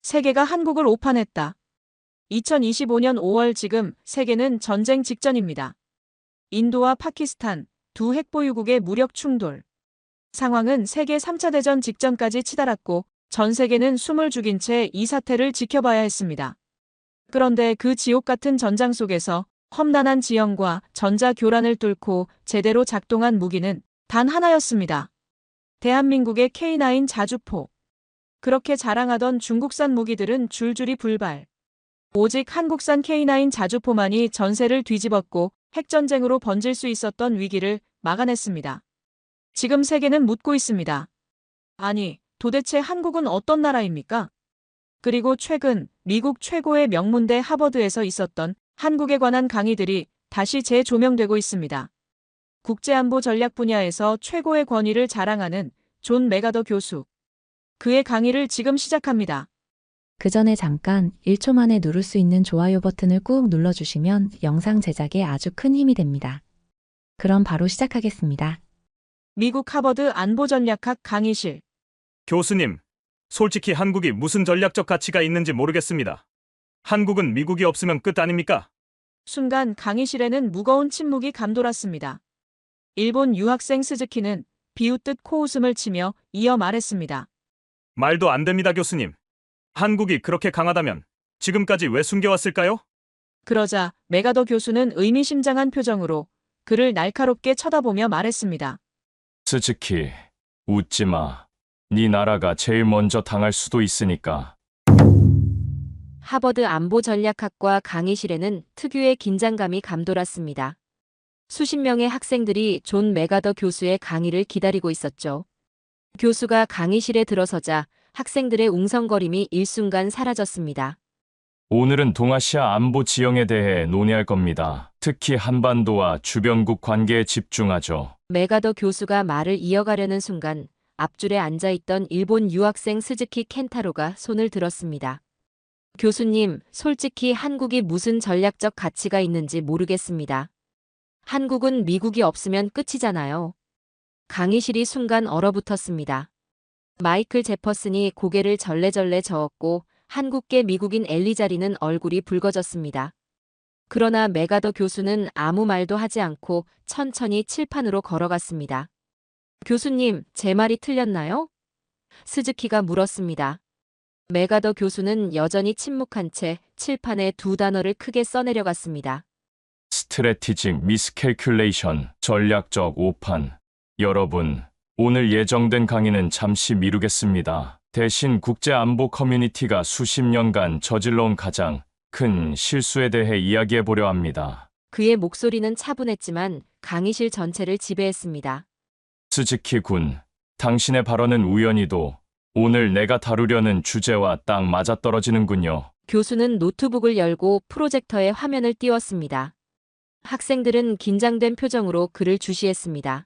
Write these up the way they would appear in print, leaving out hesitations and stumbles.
세계가 한국을 오판했다. 2025년 5월 지금 세계는 전쟁 직전입니다. 인도와 파키스탄 두 핵보유국의 무력 충돌. 상황은 세계 3차 대전 직전까지 치달았고 전 세계는 숨을 죽인 채 이 사태를 지켜봐야 했습니다. 그런데 그 지옥 같은 전장 속에서 험난한 지형과 전자교란을 뚫고 제대로 작동한 무기는 단 하나였습니다. 대한민국의 K9 자주포. 그렇게 자랑하던 중국산 무기들은 줄줄이 불발. 오직 한국산 K9 자주포만이 전세를 뒤집었고 핵전쟁으로 번질 수 있었던 위기를 막아냈습니다. 지금 세계는 묻고 있습니다. 아니, 도대체 한국은 어떤 나라입니까? 그리고 최근 미국 최고의 명문대 하버드에서 있었던 한국에 관한 강의들이 다시 재조명되고 있습니다. 국제안보 전략 분야에서 최고의 권위를 자랑하는 존 메가더 교수. 그의 강의를 지금 시작합니다. 그 전에 잠깐 1초 만에 누를 수 있는 좋아요 버튼을 꾹 눌러주시면 영상 제작에 아주 큰 힘이 됩니다. 그럼 바로 시작하겠습니다. 미국 하버드 안보전략학 강의실. 교수님, 솔직히 한국이 무슨 전략적 가치가 있는지 모르겠습니다. 한국은 미국이 없으면 끝 아닙니까? 순간 강의실에는 무거운 침묵이 감돌았습니다. 일본 유학생 스즈키는 비웃듯 코웃음을 치며 이어 말했습니다. 말도 안 됩니다, 교수님. 한국이 그렇게 강하다면 지금까지 왜 숨겨왔을까요? 그러자 메가더 교수는 의미심장한 표정으로 그를 날카롭게 쳐다보며 말했습니다. 스즈키, 웃지 마. 네 나라가 제일 먼저 당할 수도 있으니까. 하버드 안보전략학과 강의실에는 특유의 긴장감이 감돌았습니다. 수십 명의 학생들이 존 메가더 교수의 강의를 기다리고 있었죠. 교수가 강의실에 들어서자 학생들의 웅성거림이 일순간 사라졌습니다. 오늘은 동아시아 안보 지형에 대해 논의할 겁니다. 특히 한반도와 주변국 관계에 집중하죠. 메가더 교수가 말을 이어가려는 순간 앞줄에 앉아있던 일본 유학생 스즈키 켄타로가 손을 들었습니다. 교수님, 솔직히 한국이 무슨 전략적 가치가 있는지 모르겠습니다. 한국은 미국이 없으면 끝이잖아요. 강의실이 순간 얼어붙었습니다. 마이클 제퍼슨이 고개를 절레절레 저었고 한국계 미국인 엘리자리는 얼굴이 붉어졌습니다. 그러나 메가더 교수는 아무 말도 하지 않고 천천히 칠판으로 걸어갔습니다. 교수님, 제 말이 틀렸나요? 스즈키가 물었습니다. 메가더 교수는 여전히 침묵한 채 칠판에 두 단어를 크게 써내려갔습니다. 스트래티직 미스캘큘레이션, 전략적 오판. 여러분, 오늘 예정된 강의는 잠시 미루겠습니다. 대신 국제안보 커뮤니티가 수십 년간 저질러온 가장 큰 실수에 대해 이야기해보려 합니다. 그의 목소리는 차분했지만 강의실 전체를 지배했습니다. 스즈키 군, 당신의 발언은 우연히도 오늘 내가 다루려는 주제와 딱 맞아떨어지는군요. 교수는 노트북을 열고 프로젝터에 화면을 띄웠습니다. 학생들은 긴장된 표정으로 그를 주시했습니다.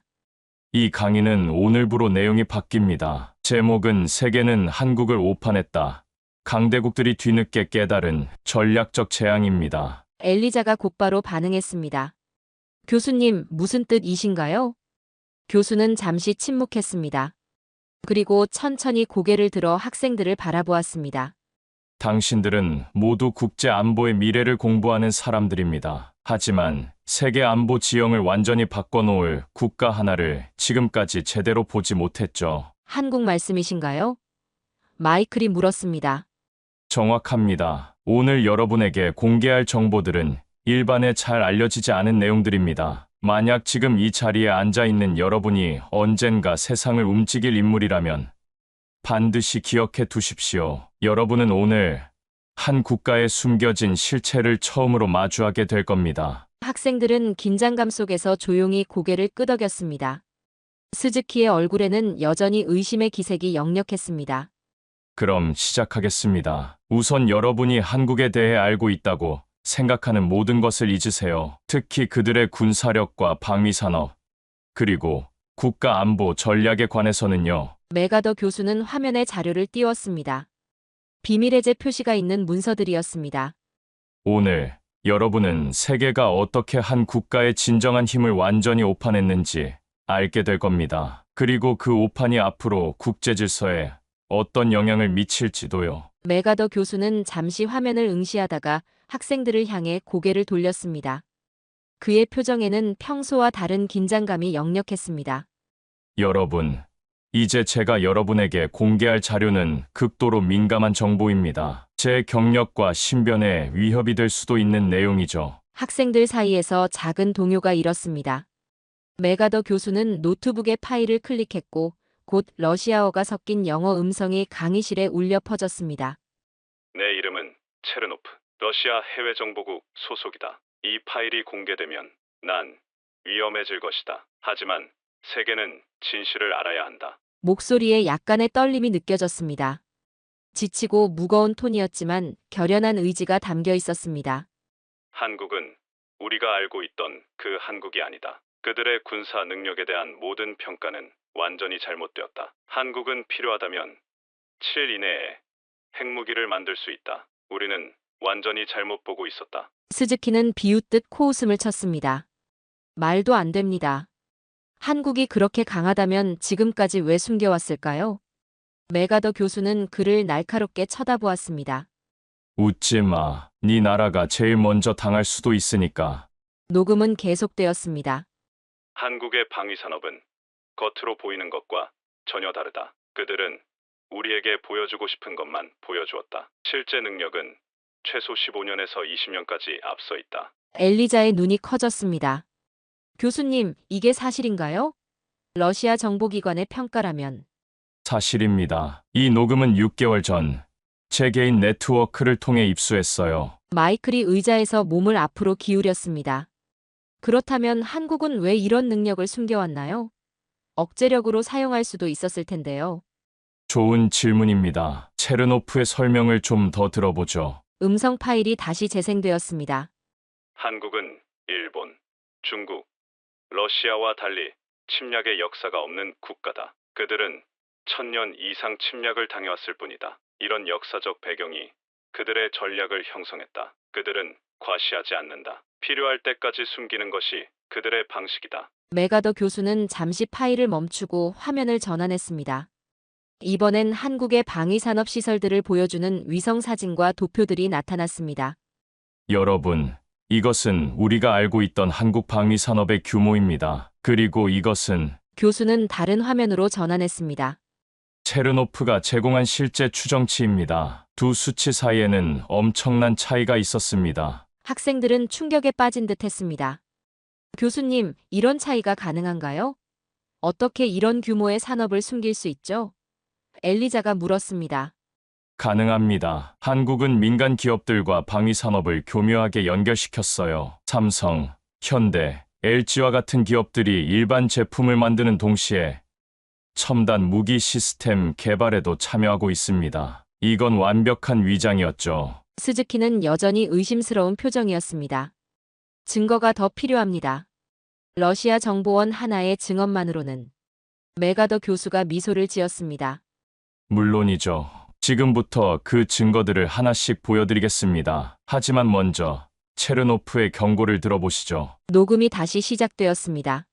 이 강의는 오늘부로 내용이 바뀝니다. 제목은 세계는 한국을 오판했다. 강대국들이 뒤늦게 깨달은 전략적 재앙입니다. 엘리자가 곧바로 반응했습니다. 교수님, 무슨 뜻이신가요? 교수는 잠시 침묵했습니다. 그리고 천천히 고개를 들어 학생들을 바라보았습니다. 당신들은 모두 국제 안보의 미래를 공부하는 사람들입니다. 하지만 세계 안보 지형을 완전히 바꿔놓을 국가 하나를 지금까지 제대로 보지 못했죠. 한국 말씀이신가요? 마이클이 물었습니다. 정확합니다. 오늘 여러분에게 공개할 정보들은 일반에 잘 알려지지 않은 내용들입니다. 만약 지금 이 자리에 앉아있는 여러분이 언젠가 세상을 움직일 인물이라면 반드시 기억해 두십시오. 여러분은 오늘 한 국가의 숨겨진 실체를 처음으로 마주하게 될 겁니다. 학생들은 긴장감 속에서 조용히 고개를 끄덕였습니다. 스즈키의 얼굴에는 여전히 의심의 기색이 역력했습니다. 그럼 시작하겠습니다. 우선 여러분이 한국에 대해 알고 있다고 생각하는 모든 것을 잊으세요. 특히 그들의 군사력과 방위산업, 그리고 국가 안보 전략에 관해서는요. 메가더 교수는 화면에 자료를 띄웠습니다. 비밀해제 표시가 있는 문서들이었습니다. 오늘 여러분은 세계가 어떻게 한 국가의 진정한 힘을 완전히 오판했는지 알게 될 겁니다. 그리고 그 오판이 앞으로 국제 질서에 어떤 영향을 미칠지도요. 메가더 교수는 잠시 화면을 응시하다가 학생들을 향해 고개를 돌렸습니다. 그의 표정에는 평소와 다른 긴장감이 역력했습니다. 여러분, 이제 제가 여러분에게 공개할 자료는 극도로 민감한 정보입니다. 제 경력과 신변에 위협이 될 수도 있는 내용이죠. 학생들 사이에서 작은 동요가 일었습니다. 메가더 교수는 노트북의 파일을 클릭했고 곧 러시아어가 섞인 영어 음성이 강의실에 울려 퍼졌습니다. 내 이름은 체르노프. 러시아 해외정보국 소속이다. 이 파일이 공개되면 난 위험해질 것이다. 하지만 세계는 진실을 알아야 한다. 목소리에 약간의 떨림이 느껴졌습니다. 지치고 무거운 톤이었지만 결연한 의지가 담겨 있었습니다. 한국은 우리가 알고 있던 그 한국이 아니다. 그들의 군사 능력에 대한 모든 평가는 완전히 잘못되었다. 한국은 필요하다면 7일 이내에 핵무기를 만들 수 있다. 우리는 완전히 잘못 보고 있었다. 스즈키는 비웃듯 코웃음을 쳤습니다. 말도 안 됩니다. 한국이 그렇게 강하다면 지금까지 왜 숨겨왔을까요? 메가더 교수는 그를 날카롭게 쳐다보았습니다. 웃지 마. 네 나라가 제일 먼저 당할 수도 있으니까. 녹음은 계속되었습니다. 한국의 방위산업은 겉으로 보이는 것과 전혀 다르다. 그들은 우리에게 보여주고 싶은 것만 보여주었다. 실제 능력은 최소 15년에서 20년까지 앞서 있다. 엘리자의 눈이 커졌습니다. 교수님, 이게 사실인가요? 러시아 정보기관의 평가라면. 사실입니다. 이 녹음은 6개월 전 제 개인 네트워크를 통해 입수했어요. 마이클이 의자에서 몸을 앞으로 기울였습니다. 그렇다면 한국은 왜 이런 능력을 숨겨왔나요? 억제력으로 사용할 수도 있었을 텐데요. 좋은 질문입니다. 체르노프의 설명을 좀 더 들어보죠. 음성 파일이 다시 재생되었습니다. 한국은 일본, 중국, 러시아와 달리 침략의 역사가 없는 국가다. 그들은 1000년 이상 침략을 당해왔을 뿐이다. 이런 역사적 배경이 그들의 전략을 형성했다. 그들은 과시하지 않는다. 필요할 때까지 숨기는 것이 그들의 방식이다. 메가더 교수는 잠시 파일을 멈추고 화면을 전환했습니다. 이번엔 한국의 방위산업 시설들을 보여주는 위성 사진과 도표들이 나타났습니다. 여러분, 이것은 우리가 알고 있던 한국 방위산업의 규모입니다. 그리고 이것은 교수는 다른 화면으로 전환했습니다. 체르노프가 제공한 실제 추정치입니다. 두 수치 사이에는 엄청난 차이가 있었습니다. 학생들은 충격에 빠진 듯 했습니다. 교수님, 이런 차이가 가능한가요? 어떻게 이런 규모의 산업을 숨길 수 있죠? 엘리자가 물었습니다. 가능합니다. 한국은 민간 기업들과 방위산업을 교묘하게 연결시켰어요. 삼성, 현대, LG와 같은 기업들이 일반 제품을 만드는 동시에 첨단 무기 시스템 개발에도 참여하고 있습니다. 이건 완벽한 위장이었죠. 스즈키는 여전히 의심스러운 표정이었습니다. 증거가 더 필요합니다. 러시아 정보원 하나의 증언만으로는. 메가더 교수가 미소를 지었습니다. 물론이죠. 지금부터 그 증거들을 하나씩 보여드리겠습니다. 하지만 먼저 체르노프의 경고를 들어보시죠. 녹음이 다시 시작되었습니다.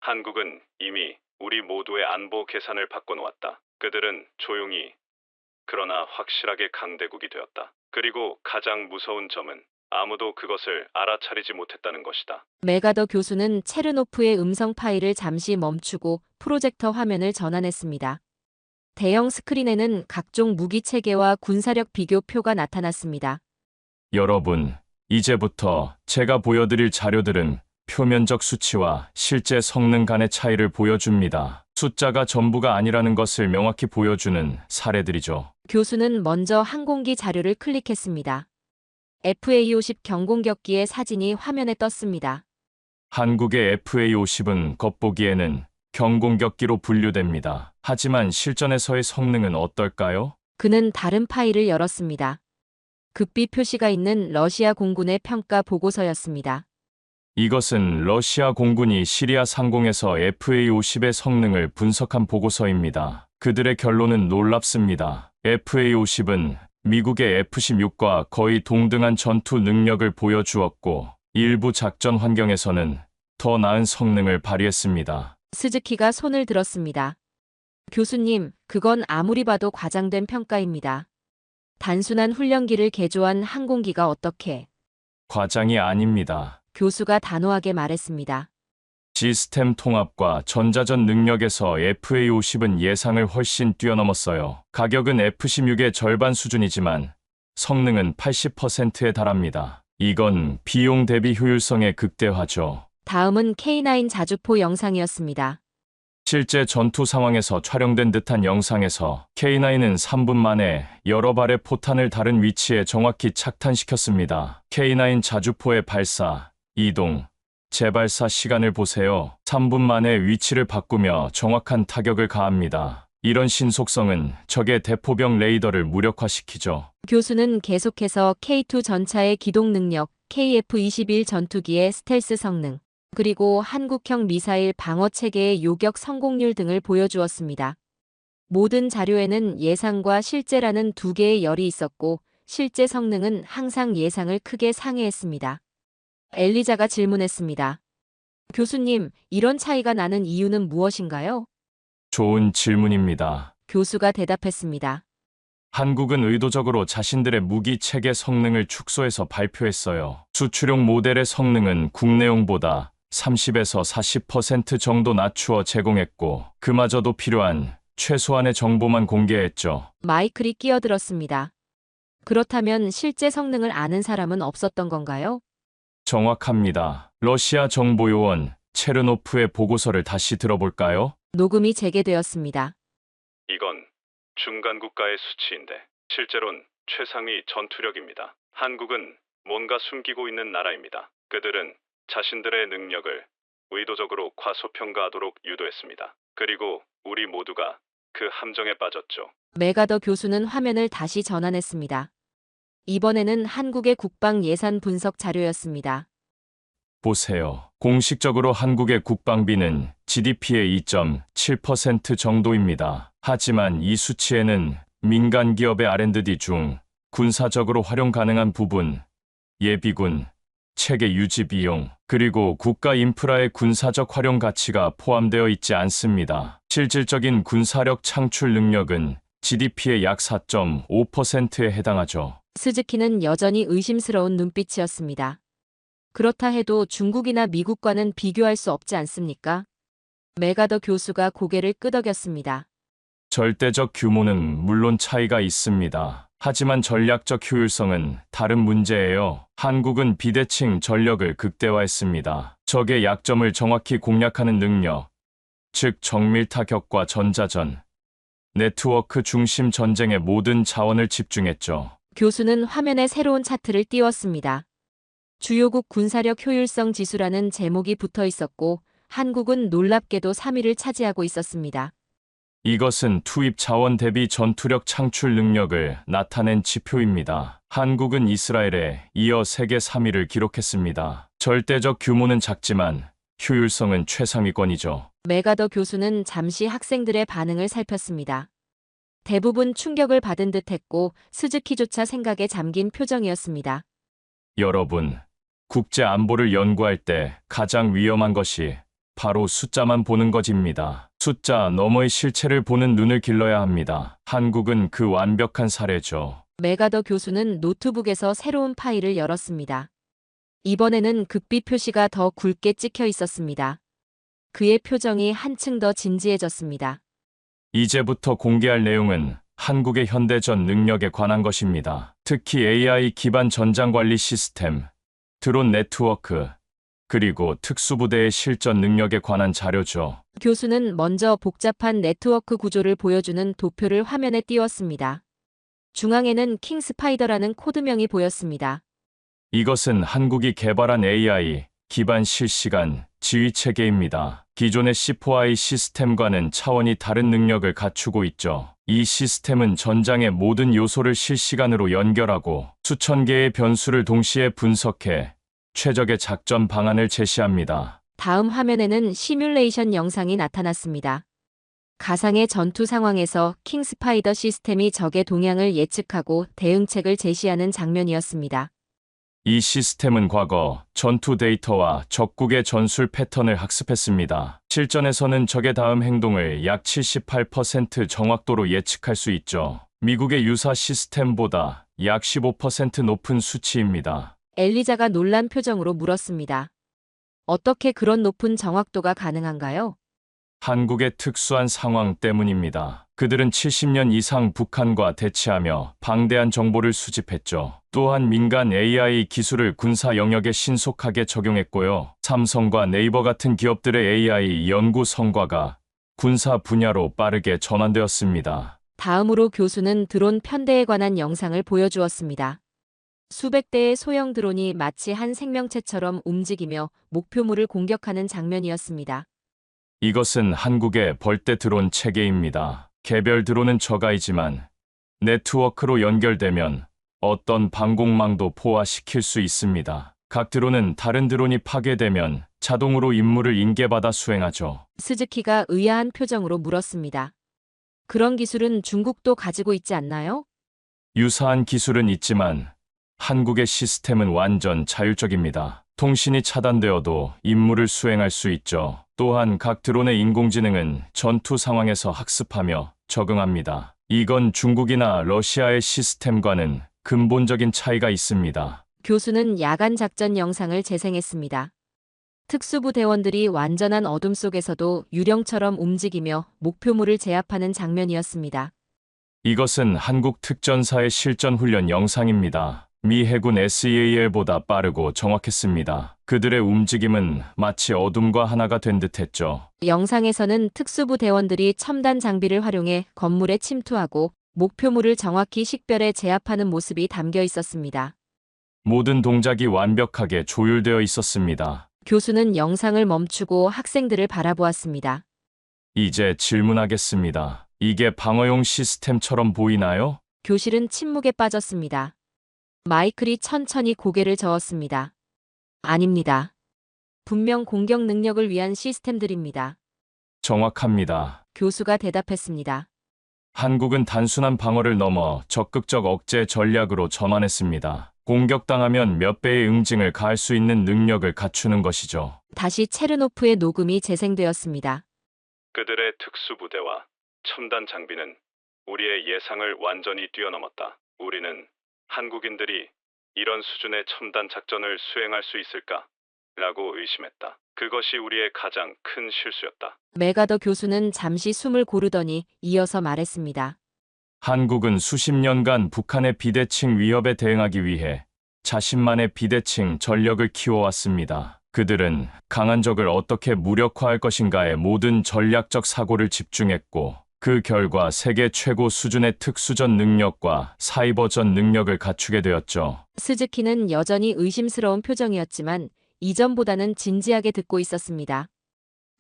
한국은 이미 우리 모두의 안보 계산을 바꿔놓았다. 그들은 조용히 그러나 확실하게 강대국이 되었다. 그리고 가장 무서운 점은 아무도 그것을 알아차리지 못했다는 것이다. 메가더 교수는 체르노프의 음성 파일을 잠시 멈추고 프로젝터 화면을 전환했습니다. 대형 스크린에는 각종 무기 체계와 군사력 비교표가 나타났습니다. 여러분, 이제부터 제가 보여드릴 자료들은 표면적 수치와 실제 성능 간의 차이를 보여줍니다. 숫자가 전부가 아니라는 것을 명확히 보여주는 사례들이죠. 교수는 먼저 항공기 자료를 클릭했습니다. FA-50 경공격기의 사진이 화면에 떴습니다. 한국의 FA-50은 겉보기에는 경공격기로 분류됩니다. 하지만 실전에서의 성능은 어떨까요? 그는 다른 파일을 열었습니다. 극비 표시가 있는 러시아 공군의 평가 보고서였습니다. 이것은 러시아 공군이 시리아 상공에서 FA-50의 성능을 분석한 보고서입니다. 그들의 결론은 놀랍습니다. FA-50은 미국의 F-16과 거의 동등한 전투 능력을 보여주었고 일부 작전 환경에서는 더 나은 성능을 발휘했습니다. 스즈키가 손을 들었습니다. 교수님, 그건 아무리 봐도 과장된 평가입니다. 단순한 훈련기를 개조한 항공기가 어떻게? 과장이 아닙니다. 교수가 단호하게 말했습니다. 시스템 통합과 전자전 능력에서 FA50은 예상을 훨씬 뛰어넘었어요. 가격은 F16의 절반 수준이지만 성능은 80%에 달합니다. 이건 비용 대비 효율성의 극대화죠. 다음은 K9 자주포 영상이었습니다. 실제 전투 상황에서 촬영된 듯한 영상에서 K9은 3분 만에 여러 발의 포탄을 다른 위치에 정확히 착탄시켰습니다. K9 자주포의 발사, 이동, 재발사 시간을 보세요. 3분 만에 위치를 바꾸며 정확한 타격을 가합니다. 이런 신속성은 적의 대포병 레이더를 무력화시키죠. 교수는 계속해서 K2 전차의 기동 능력, KF-21 전투기의 스텔스 성능, 그리고 한국형 미사일 방어 체계의 요격 성공률 등을 보여주었습니다. 모든 자료에는 예상과 실제라는 두 개의 열이 있었고, 실제 성능은 항상 예상을 크게 상회했습니다. 엘리자가 질문했습니다. 교수님, 이런 차이가 나는 이유는 무엇인가요? 좋은 질문입니다. 교수가 대답했습니다. 한국은 의도적으로 자신들의 무기 체계 성능을 축소해서 발표했어요. 수출용 모델의 성능은 국내용보다 30에서 40% 정도 낮추어 제공했고, 그마저도 필요한 최소한의 정보만 공개했죠. 마이클이 끼어들었습니다. 그렇다면 실제 성능을 아는 사람은 없었던 건가요? 정확합니다. 러시아 정보요원 체르노프의 보고서를 다시 들어볼까요? 녹음이 재개되었습니다. 이건 중간 국가의 수치인데 실제론 최상위 전투력입니다. 한국은 뭔가 숨기고 있는 나라입니다. 그들은 자신들의 능력을 의도적으로 과소평가하도록 유도했습니다. 그리고 우리 모두가 그 함정에 빠졌죠. 메가더 교수는 화면을 다시 전환했습니다. 이번에는 한국의 국방 예산 분석 자료였습니다. 보세요. 공식적으로 한국의 국방비는 GDP의 2.7% 정도입니다. 하지만 이 수치에는 민간 기업의 R&D 중 군사적으로 활용 가능한 부분, 예비군, 체계 유지 비용, 그리고 국가 인프라의 군사적 활용 가치가 포함되어 있지 않습니다. 실질적인 군사력 창출 능력은 GDP의 약 4.5%에 해당하죠. 스즈키는 여전히 의심스러운 눈빛이었습니다. 그렇다 해도 중국이나 미국과는 비교할 수 없지 않습니까? 메가더 교수가 고개를 끄덕였습니다. 절대적 규모는 물론 차이가 있습니다. 하지만 전략적 효율성은 다른 문제예요. 한국은 비대칭 전력을 극대화했습니다. 적의 약점을 정확히 공략하는 능력, 즉 정밀타격과 전자전, 네트워크 중심 전쟁에 모든 자원을 집중했죠. 교수는 화면에 새로운 차트를 띄웠습니다. 주요국 군사력 효율성 지수라는 제목이 붙어 있었고, 한국은 놀랍게도 3위를 차지하고 있었습니다. 이것은 투입 자원 대비 전투력 창출 능력을 나타낸 지표입니다. 한국은 이스라엘에 이어 세계 3위를 기록했습니다. 절대적 규모는 작지만 효율성은 최상위권이죠. 메가더 교수는 잠시 학생들의 반응을 살폈습니다. 대부분 충격을 받은 듯했고 스즈키조차 생각에 잠긴 표정이었습니다. 여러분, 국제 안보를 연구할 때 가장 위험한 것이 바로 숫자만 보는 것입니다. 숫자 너머의 실체를 보는 눈을 길러야 합니다. 한국은 그 완벽한 사례죠. 메가더 교수는 노트북에서 새로운 파일을 열었습니다. 이번에는 극비 표시가 더 굵게 찍혀 있었습니다. 그의 표정이 한층 더 진지해졌습니다. 이제부터 공개할 내용은 한국의 현대전 능력에 관한 것입니다. 특히 AI 기반 전장 관리 시스템, 드론 네트워크, 그리고 특수부대의 실전 능력에 관한 자료죠. 교수는 먼저 복잡한 네트워크 구조를 보여주는 도표를 화면에 띄웠습니다. 중앙에는 킹스파이더라는 코드명이 보였습니다. 이것은 한국이 개발한 AI 기반 실시간 지휘 체계입니다. 기존의 C4I 시스템과는 차원이 다른 능력을 갖추고 있죠. 이 시스템은 전장의 모든 요소를 실시간으로 연결하고 수천 개의 변수를 동시에 분석해 최적의 작전 방안을 제시합니다. 다음 화면에는 시뮬레이션 영상이 나타났습니다. 가상의 전투 상황에서 킹스파이더 시스템이 적의 동향을 예측하고 대응책을 제시하는 장면이었습니다. 이 시스템은 과거 전투 데이터와 적국의 전술 패턴을 학습했습니다. 실전에서는 적의 다음 행동을 약 78% 정확도로 예측할 수 있죠. 미국의 유사 시스템보다 약 15% 높은 수치입니다. 엘리자가 놀란 표정으로 물었습니다. 어떻게 그런 높은 정확도가 가능한가요? 한국의 특수한 상황 때문입니다. 그들은 70년 이상 북한과 대치하며 방대한 정보를 수집했죠. 또한 민간 AI 기술을 군사 영역에 신속하게 적용했고요. 삼성과 네이버 같은 기업들의 AI 연구 성과가 군사 분야로 빠르게 전환되었습니다. 다음으로 교수는 드론 편대에 관한 영상을 보여주었습니다. 수백 대의 소형 드론이 마치 한 생명체처럼 움직이며 목표물을 공격하는 장면이었습니다. 이것은 한국의 벌떼 드론 체계입니다. 개별 드론은 저가이지만 네트워크로 연결되면 어떤 방공망도 포화시킬 수 있습니다. 각 드론은 다른 드론이 파괴되면 자동으로 임무를 인계받아 수행하죠. 스즈키가 의아한 표정으로 물었습니다. 그런 기술은 중국도 가지고 있지 않나요? 유사한 기술은 있지만 한국의 시스템은 완전 자율적입니다. 통신이 차단되어도 임무를 수행할 수 있죠. 또한 각 드론의 인공지능은 전투 상황에서 학습하며 적응합니다. 이건 중국이나 러시아의 시스템과는 근본적인 차이가 있습니다. 교수는 야간 작전 영상을 재생했습니다. 특수부 대원들이 완전한 어둠 속에서도 유령처럼 움직이며 목표물을 제압하는 장면이었습니다. 이것은 한국 특전사의 실전 훈련 영상입니다. 미 해군 SEAL보다 빠르고 정확했습니다. 그들의 움직임은 마치 어둠과 하나가 된 듯했죠. 영상에서는 특수부 대원들이 첨단 장비를 활용해 건물에 침투하고 목표물을 정확히 식별해 제압하는 모습이 담겨 있었습니다. 모든 동작이 완벽하게 조율되어 있었습니다. 교수는 영상을 멈추고 학생들을 바라보았습니다. 이제 질문하겠습니다. 이게 방어용 시스템처럼 보이나요? 교실은 침묵에 빠졌습니다. 마이클이 천천히 고개를 저었습니다. 아닙니다. 분명 공격 능력을 위한 시스템들입니다. 정확합니다. 교수가 대답했습니다. 한국은 단순한 방어를 넘어 적극적 억제 전략으로 전환했습니다. 공격당하면 몇 배의 응징을 가할 수 있는 능력을 갖추는 것이죠. 다시 체르노프의 녹음이 재생되었습니다. 그들의 특수부대와 첨단 장비는 우리의 예상을 완전히 뛰어넘었다. 우리는 한국인들이 이런 수준의 첨단 작전을 수행할 수 있을까? 라고 의심했다. 그것이 우리의 가장 큰 실수였다. 메가더 교수는 잠시 숨을 고르더니 이어서 말했습니다. 한국은 수십 년간 북한의 비대칭 위협에 대응하기 위해 자신만의 비대칭 전력을 키워왔습니다. 그들은 강한 적을 어떻게 무력화할 것인가에 모든 전략적 사고를 집중했고 그 결과 세계 최고 수준의 특수전 능력과 사이버전 능력을 갖추게 되었죠. 스즈키는 여전히 의심스러운 표정이었지만 이전보다는 진지하게 듣고 있었습니다.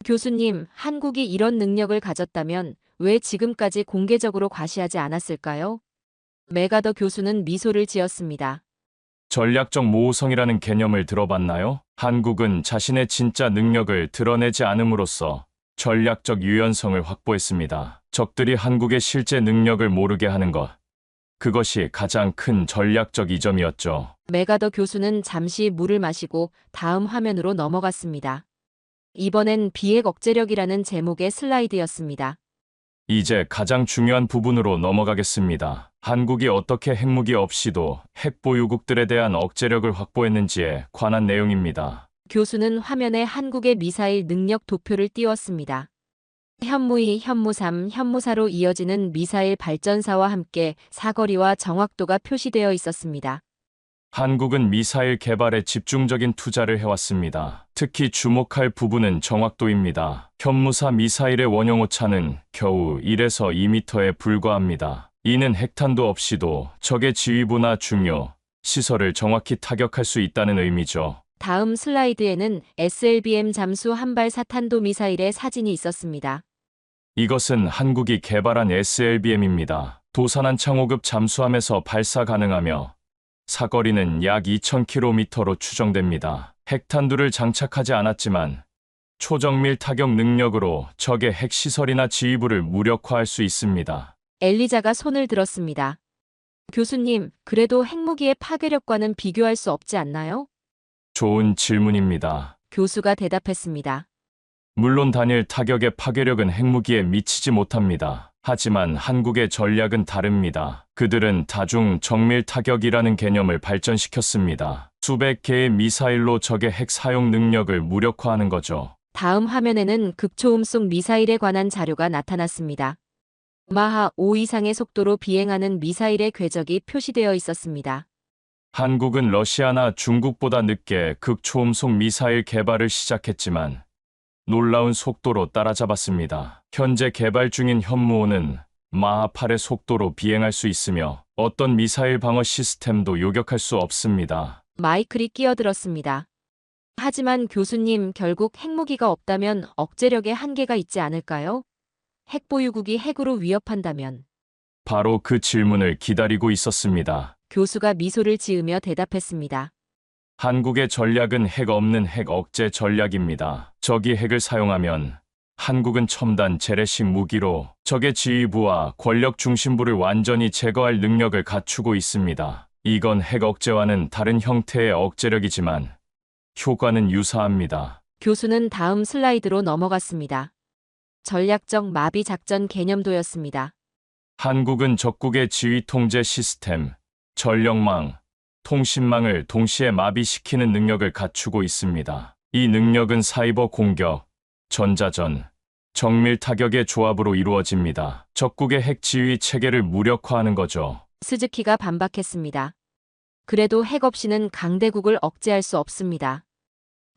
교수님, 한국이 이런 능력을 가졌다면 왜 지금까지 공개적으로 과시하지 않았을까요? 메가더 교수는 미소를 지었습니다. 전략적 모호성이라는 개념을 들어봤나요? 한국은 자신의 진짜 능력을 드러내지 않음으로써 전략적 유연성을 확보했습니다. 적들이 한국의 실제 능력을 모르게 하는 것. 그것이 가장 큰 전략적 이점이었죠. 메가더 교수는 잠시 물을 마시고 다음 화면으로 넘어갔습니다. 이번엔 비핵 억제력이라는 제목의 슬라이드였습니다. 이제 가장 중요한 부분으로 넘어가겠습니다. 한국이 어떻게 핵무기 없이도 핵보유국들에 대한 억제력을 확보했는지에 관한 내용입니다. 교수는 화면에 한국의 미사일 능력 도표를 띄웠습니다. 현무2, 현무3, 현무4로 이어지는 미사일 발전사와 함께 사거리와 정확도가 표시되어 있었습니다. 한국은 미사일 개발에 집중적인 투자를 해왔습니다. 특히 주목할 부분은 정확도입니다. 현무4 미사일의 원형 오차는 겨우 1에서 2m에 불과합니다. 이는 핵탄두 없이도 적의 지휘부나 중요 시설을 정확히 타격할 수 있다는 의미죠. 다음 슬라이드에는 SLBM 잠수 한발 사탄도 미사일의 사진이 있었습니다. 이것은 한국이 개발한 SLBM입니다. 도산한 창호급 잠수함에서 발사 가능하며 사거리는 약 2000km로 추정됩니다. 핵탄두를 장착하지 않았지만 초정밀 타격 능력으로 적의 핵시설이나 지휘부를 무력화할 수 있습니다. 엘리자가 손을 들었습니다. 교수님, 그래도 핵무기의 파괴력과는 비교할 수 없지 않나요? 좋은 질문입니다. 교수가 대답했습니다. 물론 단일 타격의 파괴력은 핵무기에 미치지 못합니다. 하지만 한국의 전략은 다릅니다. 그들은 다중 정밀 타격이라는 개념을 발전시켰습니다. 수백 개의 미사일로 적의 핵 사용 능력을 무력화하는 거죠. 다음 화면에는 극초음속 미사일에 관한 자료가 나타났습니다. 마하 5 이상의 속도로 비행하는 미사일의 궤적이 표시되어 있었습니다. 한국은 러시아나 중국보다 늦게 극초음속 미사일 개발을 시작했지만 놀라운 속도로 따라잡았습니다. 현재 개발 중인 현무호는 마하 8의 속도로 비행할 수 있으며 어떤 미사일 방어 시스템도 요격할 수 없습니다. 마이클이 끼어들었습니다. 하지만 교수님, 결국 핵무기가 없다면 억제력에 한계가 있지 않을까요? 핵보유국이 핵으로 위협한다면. 바로 그 질문을 기다리고 있었습니다. 교수가 미소를 지으며 대답했습니다. 한국의 전략은 핵 없는 핵 억제 전략입니다. 적이 핵을 사용하면 한국은 첨단 재래식 무기로 적의 지휘부와 권력 중심부를 완전히 제거할 능력을 갖추고 있습니다. 이건 핵 억제와는 다른 형태의 억제력이지만 효과는 유사합니다. 교수는 다음 슬라이드로 넘어갔습니다. 전략적 마비 작전 개념도였습니다. 한국은 적국의 지휘 통제 시스템, 전력망, 통신망을 동시에 마비시키는 능력을 갖추고 있습니다. 이 능력은 사이버 공격, 전자전, 정밀 타격의 조합으로 이루어집니다. 적국의 핵 지휘 체계를 무력화하는 거죠. 스즈키가 반박했습니다. 그래도 핵 없이는 강대국을 억제할 수 없습니다.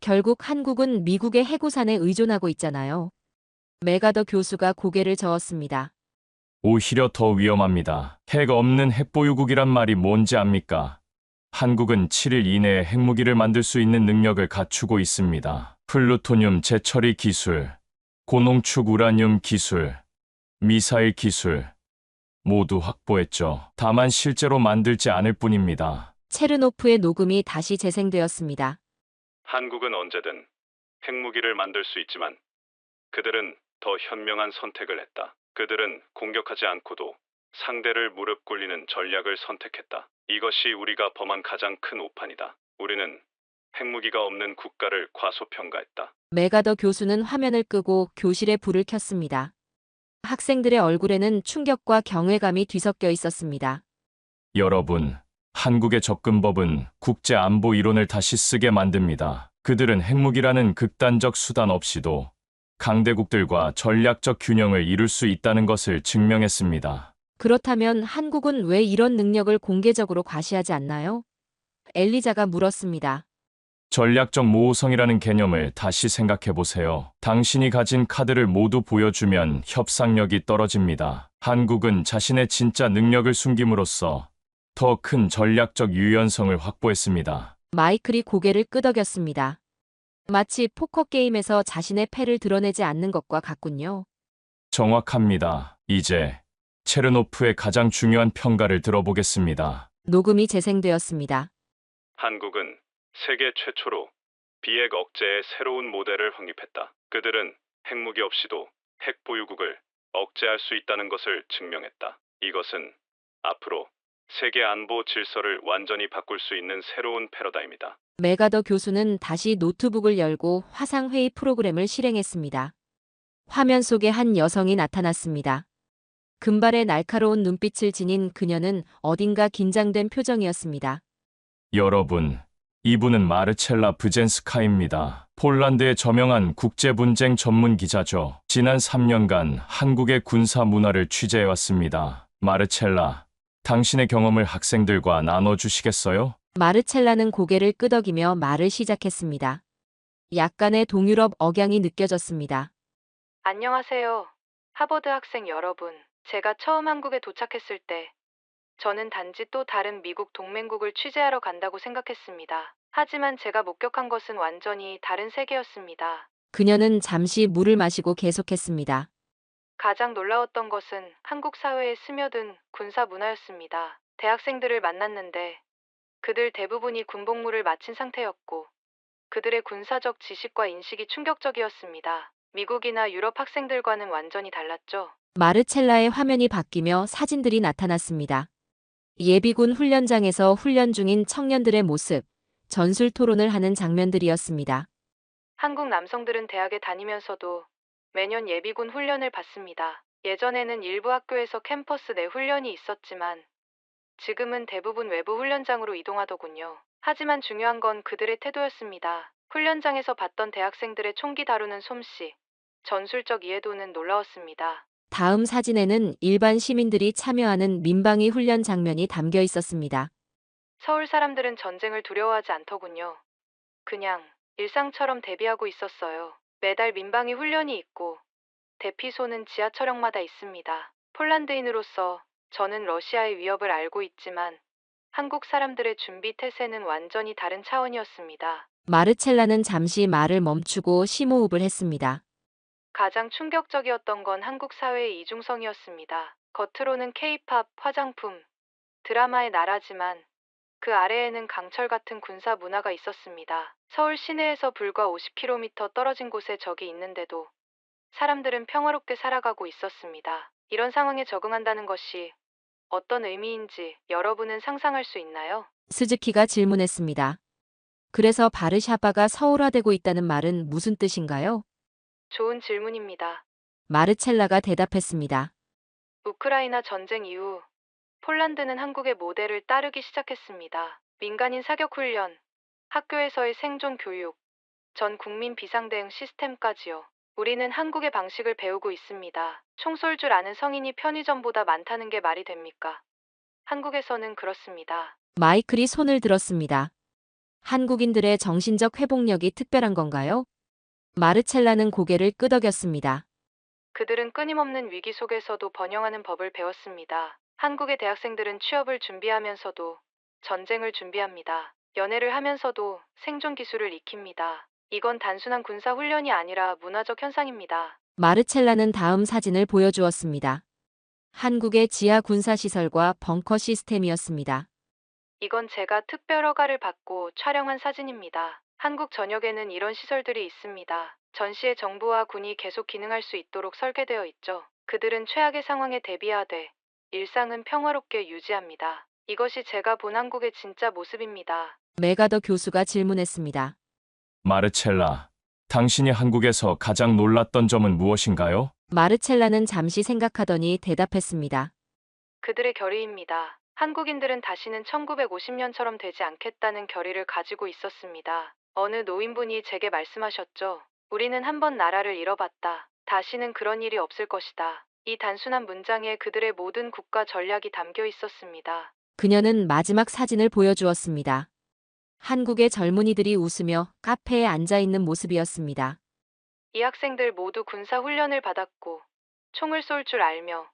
결국 한국은 미국의 해구산에 의존하고 있잖아요. 메가더 교수가 고개를 저었습니다. 오히려 더 위험합니다. 핵 없는 핵보유국이란 말이 뭔지 압니까? 한국은 7일 이내에 핵무기를 만들 수 있는 능력을 갖추고 있습니다. 플루토늄 재처리 기술, 고농축 우라늄 기술, 미사일 기술 모두 확보했죠. 다만 실제로 만들지 않을 뿐입니다. 체르노프의 녹음이 다시 재생되었습니다. 한국은 언제든 핵무기를 만들 수 있지만 그들은 더 현명한 선택을 했다. 그들은 공격하지 않고도 상대를 무릎 꿇리는 전략을 선택했다. 이것이 우리가 범한 가장 큰 오판이다. 우리는 핵무기가 없는 국가를 과소평가했다. 메가더 교수는 화면을 끄고 교실에 불을 켰습니다. 학생들의 얼굴에는 충격과 경외감이 뒤섞여 있었습니다. 여러분, 한국의 접근법은 국제 안보 이론을 다시 쓰게 만듭니다. 그들은 핵무기라는 극단적 수단 없이도 강대국들과 전략적 균형을 이룰 수 있다는 것을 증명했습니다. 그렇다면 한국은 왜 이런 능력을 공개적으로 과시하지 않나요? 엘리자가 물었습니다. 전략적 모호성이라는 개념을 다시 생각해 보세요. 당신이 가진 카드를 모두 보여주면 협상력이 떨어집니다. 한국은 자신의 진짜 능력을 숨김으로써 더 큰 전략적 유연성을 확보했습니다. 마이클이 고개를 끄덕였습니다. 마치 포커 게임에서 자신의 패를 드러내지 않는 것과 같군요. 정확합니다. 이제 체르노프의 가장 중요한 평가를 들어보겠습니다. 녹음이 재생되었습니다. 한국은 세계 최초로 비핵 억제의 새로운 모델을 확립했다. 그들은 핵무기 없이도 핵 보유국을 억제할 수 있다는 것을 증명했다. 이것은 앞으로 세계 안보 질서를 완전히 바꿀 수 있는 새로운 패러다임이다. 메가더 교수는 다시 노트북을 열고 화상회의 프로그램을 실행했습니다. 화면 속에 한 여성이 나타났습니다. 금발의 날카로운 눈빛을 지닌 그녀는 어딘가 긴장된 표정이었습니다. 여러분, 이분은 마르첼라 브젠스카입니다. 폴란드의 저명한 국제분쟁 전문 기자죠. 지난 3년간 한국의 군사 문화를 취재해왔습니다. 마르첼라, 당신의 경험을 학생들과 나눠주시겠어요? 마르첼라는 고개를 끄덕이며 말을 시작했습니다. 약간의 동유럽 억양이 느껴졌습니다. 안녕하세요. 하버드 학생 여러분. 제가 처음 한국에 도착했을 때 저는 단지 또 다른 미국 동맹국을 취재하러 간다고 생각했습니다. 하지만 제가 목격한 것은 완전히 다른 세계였습니다. 그녀는 잠시 물을 마시고 계속했습니다. 가장 놀라웠던 것은 한국 사회에 스며든 군사 문화였습니다. 대학생들을 만났는데 그들 대부분이 군복무를 마친 상태였고 그들의 군사적 지식과 인식이 충격적이었습니다. 미국이나 유럽 학생들과는 완전히 달랐죠. 마르첼라의 화면이 바뀌며 사진들이 나타났습니다. 예비군 훈련장에서 훈련 중인 청년들의 모습, 전술 토론을 하는 장면들이었습니다. 한국 남성들은 대학에 다니면서도 매년 예비군 훈련을 받습니다. 예전에는 일부 학교에서 캠퍼스 내 훈련이 있었지만 지금은 대부분 외부 훈련장으로 이동하더군요. 하지만 중요한 건 그들의 태도였습니다. 훈련장에서 봤던 대학생들의 총기 다루는 솜씨, 전술적 이해도는 놀라웠습니다. 다음 사진에는 일반 시민들이 참여하는 민방위 훈련 장면이 담겨 있었습니다. 서울 사람들은 전쟁을 두려워하지 않더군요. 그냥 일상처럼 대비하고 있었어요. 매달 민방위 훈련이 있고 대피소는 지하철역마다 있습니다. 폴란드인으로서 저는 러시아의 위협을 알고 있지만 한국 사람들의 준비 태세는 완전히 다른 차원이었습니다. 마르첼라는 잠시 말을 멈추고 심호흡을 했습니다. 가장 충격적이었던 건 한국 사회의 이중성이었습니다. 겉으로는 K-팝, 화장품, 드라마의 나라지만 그 아래에는 강철 같은 군사 문화가 있었습니다. 서울 시내에서 불과 50km 떨어진 곳에 적이 있는데도 사람들은 평화롭게 살아가고 있었습니다. 이런 상황에 적응한다는 것이 어떤 의미인지 여러분은 상상할 수 있나요? 스즈키가 질문했습니다. 그래서 바르샤바가 서울화되고 있다는 말은 무슨 뜻인가요? 좋은 질문입니다. 마르첼라가 대답했습니다. 우크라이나 전쟁 이후 폴란드는 한국의 모델을 따르기 시작했습니다. 민간인 사격 훈련, 학교에서의 생존 교육, 전 국민 비상 대응 시스템까지요. 우리는 한국의 방식을 배우고 있습니다. 총 쏠 줄 아는 성인이 편의점보다 많다는 게 말이 됩니까? 한국에서는 그렇습니다. 마이클이 손을 들었습니다. 한국인들의 정신적 회복력이 특별한 건가요? 마르첼라는 고개를 끄덕였습니다. 그들은 끊임없는 위기 속에서도 번영하는 법을 배웠습니다. 한국의 대학생들은 취업을 준비하면서도 전쟁을 준비합니다. 연애를 하면서도 생존 기술을 익힙니다. 이건 단순한 군사 훈련이 아니라 문화적 현상입니다. 마르첼라는 다음 사진을 보여주었습니다. 한국의 지하 군사시설과 벙커 시스템이었습니다. 이건 제가 특별 허가를 받고 촬영한 사진입니다. 한국 전역에는 이런 시설들이 있습니다. 전시의 정부와 군이 계속 기능할 수 있도록 설계되어 있죠. 그들은 최악의 상황에 대비하되 일상은 평화롭게 유지합니다. 이것이 제가 본 한국의 진짜 모습입니다. 메가더 교수가 질문했습니다. 마르첼라, 당신이 한국에서 가장 놀랐던 점은 무엇인가요? 마르첼라는 잠시 생각하더니 대답했습니다. 그들의 결의입니다. 한국인들은 다시는 1950년처럼 되지 않겠다는 결의를 가지고 있었습니다. 어느 노인분이 제게 말씀하셨죠. 우리는 한 번 나라를 잃어봤다. 다시는 그런 일이 없을 것이다. 이 단순한 문장에 그들의 모든 국가 전략이 담겨 있었습니다. 그녀는 마지막 사진을 보여주었습니다. 한국의 젊은이들이 웃으며 카페에 앉아 있는 모습이었습니다. 이 학생들 모두 군사 훈련을 받았고 총을 쏠 줄 알며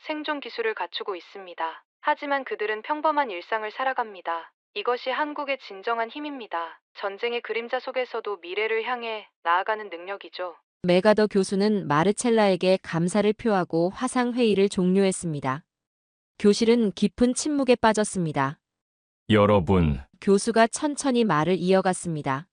생존 기술을 갖추고 있습니다. 하지만 그들은 평범한 일상을 살아갑니다. 이것이 한국의 진정한 힘입니다. 전쟁의 그림자 속에서도 미래를 향해 나아가는 능력이죠. 메가더 교수는 마르첼라에게 감사를 표하고 화상회의를 종료했습니다. 교실은 깊은 침묵에 빠졌습니다. 여러분, 교수가 천천히 말을 이어갔습니다.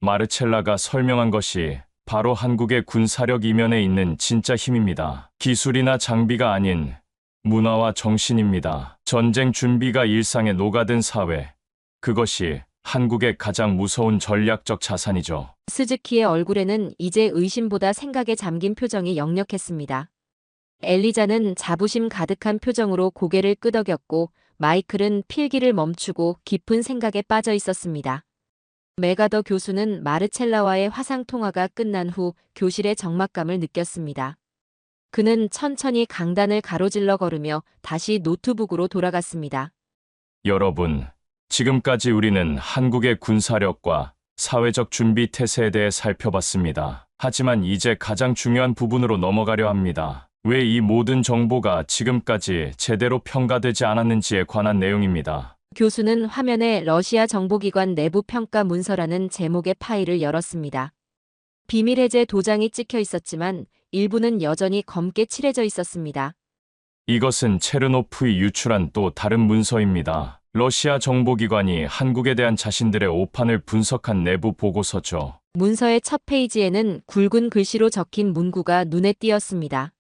마르첼라가 설명한 것이 바로 한국의 군사력 이면에 있는 진짜 힘입니다. 기술이나 장비가 아닌 문화와 정신입니다. 전쟁 준비가 일상에 녹아든 사회. 그것이 한국의 가장 무서운 전략적 자산이죠. 스즈키의 얼굴에는 이제 의심보다 생각에 잠긴 표정이 역력했습니다. 엘리자는 자부심 가득한 표정으로 고개를 끄덕였고 마이클은 필기를 멈추고 깊은 생각에 빠져 있었습니다. 메가더 교수는 마르첼라와의 화상통화가 끝난 후 교실의 적막감을 느꼈습니다. 그는 천천히 강단을 가로질러 걸으며 다시 노트북으로 돌아갔습니다. 여러분, 지금까지 우리는 한국의 군사력과 사회적 준비 태세에 대해 살펴봤습니다. 하지만 이제 가장 중요한 부분으로 넘어가려 합니다. 왜 이 모든 정보가 지금까지 제대로 평가되지 않았는지에 관한 내용입니다. 교수는 화면에 러시아 정보기관 내부 평가 문서라는 제목의 파일을 열었습니다. 비밀 해제 도장이 찍혀 있었지만 일부는 여전히 검게 칠해져 있었습니다. 이것은 체르노프이 유출한 또 다른 문서입니다. 러시아 정보기관이 한국에 대한 자신들의 오판을 분석한 내부 보고서죠. 문서의 첫 페이지에는 굵은 글씨로 적힌 문구가 눈에 띄었습니다.